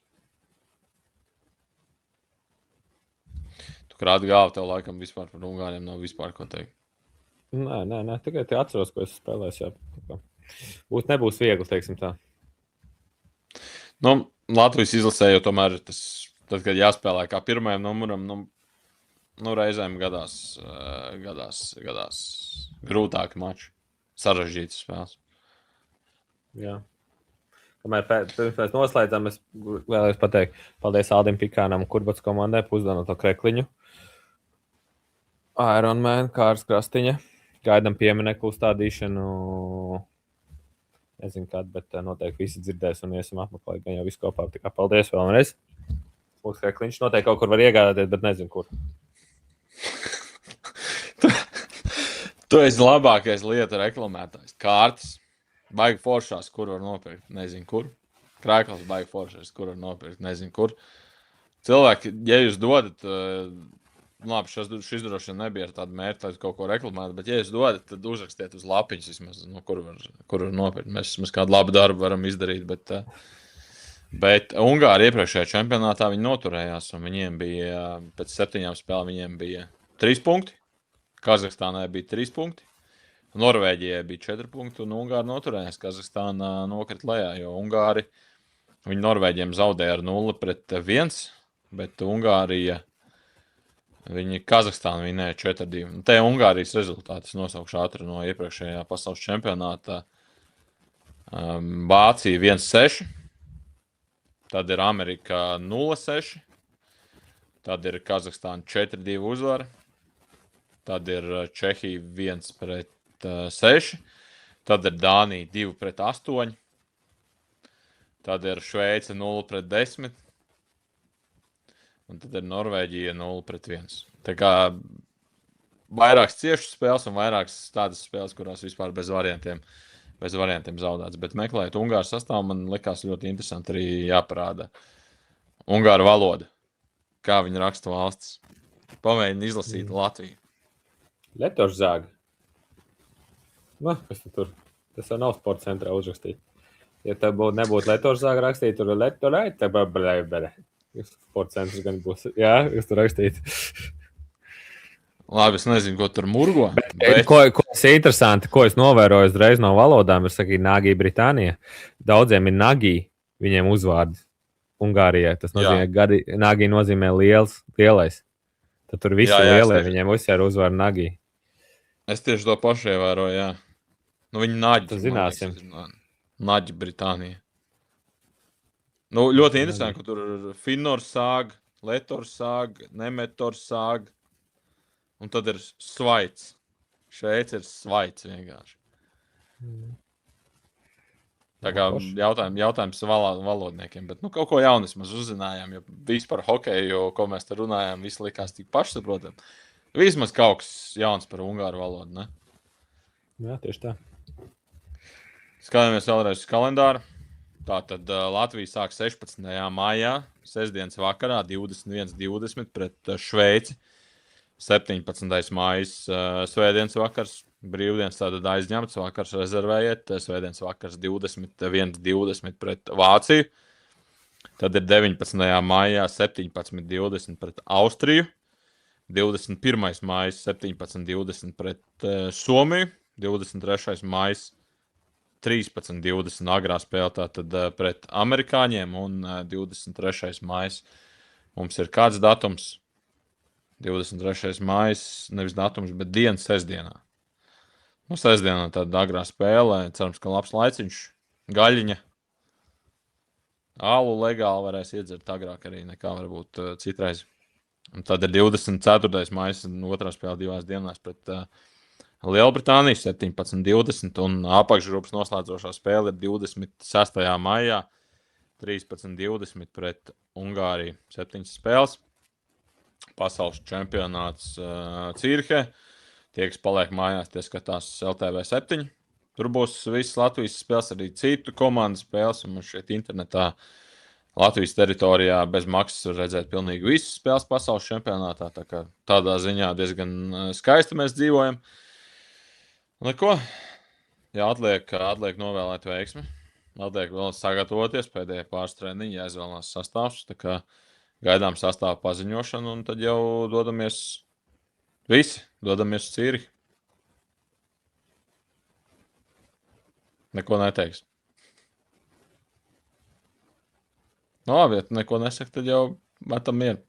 Krāta galva tev laikam vispār par Ungāriem nav vispār ko teikt. Nē, tikai tie atceros, ko es spēlēju. Nebūs viegli, teiksim tā. Latvijas izlasē jau tomēr tas, tad, kad jāspēlē kā pirmajam numuram, reizēm gadās grūtāki mači, sarežģītas spēles. Jā. Kamēr pirms mēs noslēdzam, es vēlējos pateikt paldies Aldim Pikānam un Kurbats komandai pusdienu to krekliņu. Ironman, Kārs Krastiņa. Gaidam piemineklu uzstādīšanu. Nezinu kad, bet noteikti visi dzirdēs un iesim apmeklēt. Gan jau visu kopā. Tā kā paldies vēlreiz. Mūsu krekliņš noteikti kaut kur var iegādāties, bet nezinu kur. Tu esi labākais lieta reklamētājs. Kārtas. Baigi foršās, kur var nopirkt, nezinu kur. Krēkls baigi foršās, kur var nopirkt, nezinu kur. Cilvēki, ja jūs dodat, labi, šis droši vien nebija ar tādu mērķi, lai kaut ko reklamētu, bet ja jūs dodat, tad uzrakstiet uz lapiņas vismaz, kur var nopirkt. Mēs kādu labu darbu varam izdarīt, bet Ungāri iepriekšējā čempionātā viņi noturējās, un viņiem bija, pēc 7 spēlēm viņiem bija 3 punkti. Kazahstānai bija 3 punkti. Norvēģijai bija 4 punkti, un Ungāri noturējās. Kazahstānā nokrita lejā, jo Ungāri viņi Norvēģiem zaudēja ar 0-1, bet Ungārija viņi Kazahstānu vinēja 4-2. Te Ungārijas rezultātus nosaukšu ātri no iepriekšējā pasaules čempionātā. Vācija 1-6, tad ir Amerika 0-6, tad ir Kazahstāna 4-2 uzvara, tad ir Čehija 1-6, tad ir Dānija 2-8, tad ir Šveice 0-10, un tad ir Norvēģija 0-1. Tā kā vairākas ciešas spēles un vairākas tādas spēles, kurās vispār bez variantiem zaudēts. Bet meklējot Ungāru sastāvu, man likās ļoti interesanti arī jāparāda Ungāru valoda. Kā viņi raksta valsts. Pamēģina izlasīt Latviju. Letoržzāga. Kas tur? Tas jau nav sporta centrā uzrakstīt. Ja tev nebūtu Letoržzāga rakstīt, tur ir Letorēta, sporta centrs gan būs. Jā, jūs tur rakstīt. Labi, es nezinu, ko tur murgo. Bet... Ko ir interesanti, ko es novēroju uzreiz no valodām, ir sakīt Nagī Britānija. Daudziem ir Nagī, viņiem uzvārdi Ungārijai. Tas nozīmē, Nagī nozīmē lielais. Tad tur visi Jā, jā, es lielie, tieši- viņiem uzsver uzvaru Nagi. Es tieši to pašu ievēroju, jā. Nu, viņi naģi. Tad man liekas, zināsim. ir Naģi Britānija. Nu, ļoti interesanti, ka tur Finnors sāg, Letors sāg, Nemetors sāg. Un tad ir Svaids. Šveice ir Svaids vienkārši. Tā kā jautājums valodniekiem, bet kaut ko jaunu mēs uzzinājām, jo vispār hokeju, ko mēs te runājām, viss likās tik pašsaprotam. Vismaz kaut kas jauns par ungāru valodu, ne? Jā, tieši tā. Skatāmies vēlreiz uz kalendāru. Tātad Latvija sāk 16. maijā, sestdienas vakarā, 21:20 pret Šveici. 17. maijs, svētdienas vakars, brīvdienas tātad aizņemts, vakars rezervējiet, svētdienas vakars 21:20 pret Vāciju. Tad ir 19. maijā 17:20 pret Austriju, 21. maijs 17:20 pret Somiju, 23. maijs 13:20 agrā spēlē tātad pret amerikāņiem un 23. maijs mums ir kāds datums? 23. maijs, nevis datums, bet diena sestdienā. Nu, sestdienā tāda agrā spēlē, cerams, ka labs laiciņš, gaļiņa. Alu legāli varēs iedzert agrāk arī nekā varbūt citreiz. Un tad ir 24. maijs, otrā spēle 2 dienās pret Lielbritāniju, 17:20, un apakšgrupas noslēdzošā spēle ir 26. maijā, 13:20 pret Ungāriju. 7 spēles. Pasaules čempionāts Cīrihē. Tie, kas paliek mājās, tie skatās LTV 7. Tur būs visas Latvijas spēles, arī citu komandu spēles. Un šeit internetā Latvijas teritorijā bez maksas var redzēt pilnīgi visas spēles pasaules čempionātā. Tā kā tādā ziņā diezgan skaisti mēs dzīvojam. Neko. Jā, atliek novēlēt veiksmi. Atliek vēl sagatavoties pēdējie pāris treniņi, jāizvēlās sastāvs. Tā kā gaidām sastāvu paziņošanu, un tad jau dodamies uz Cīrihi. Neko neteiks. Nu, labi, ja tu neko nesaki, tad jau metam mieru.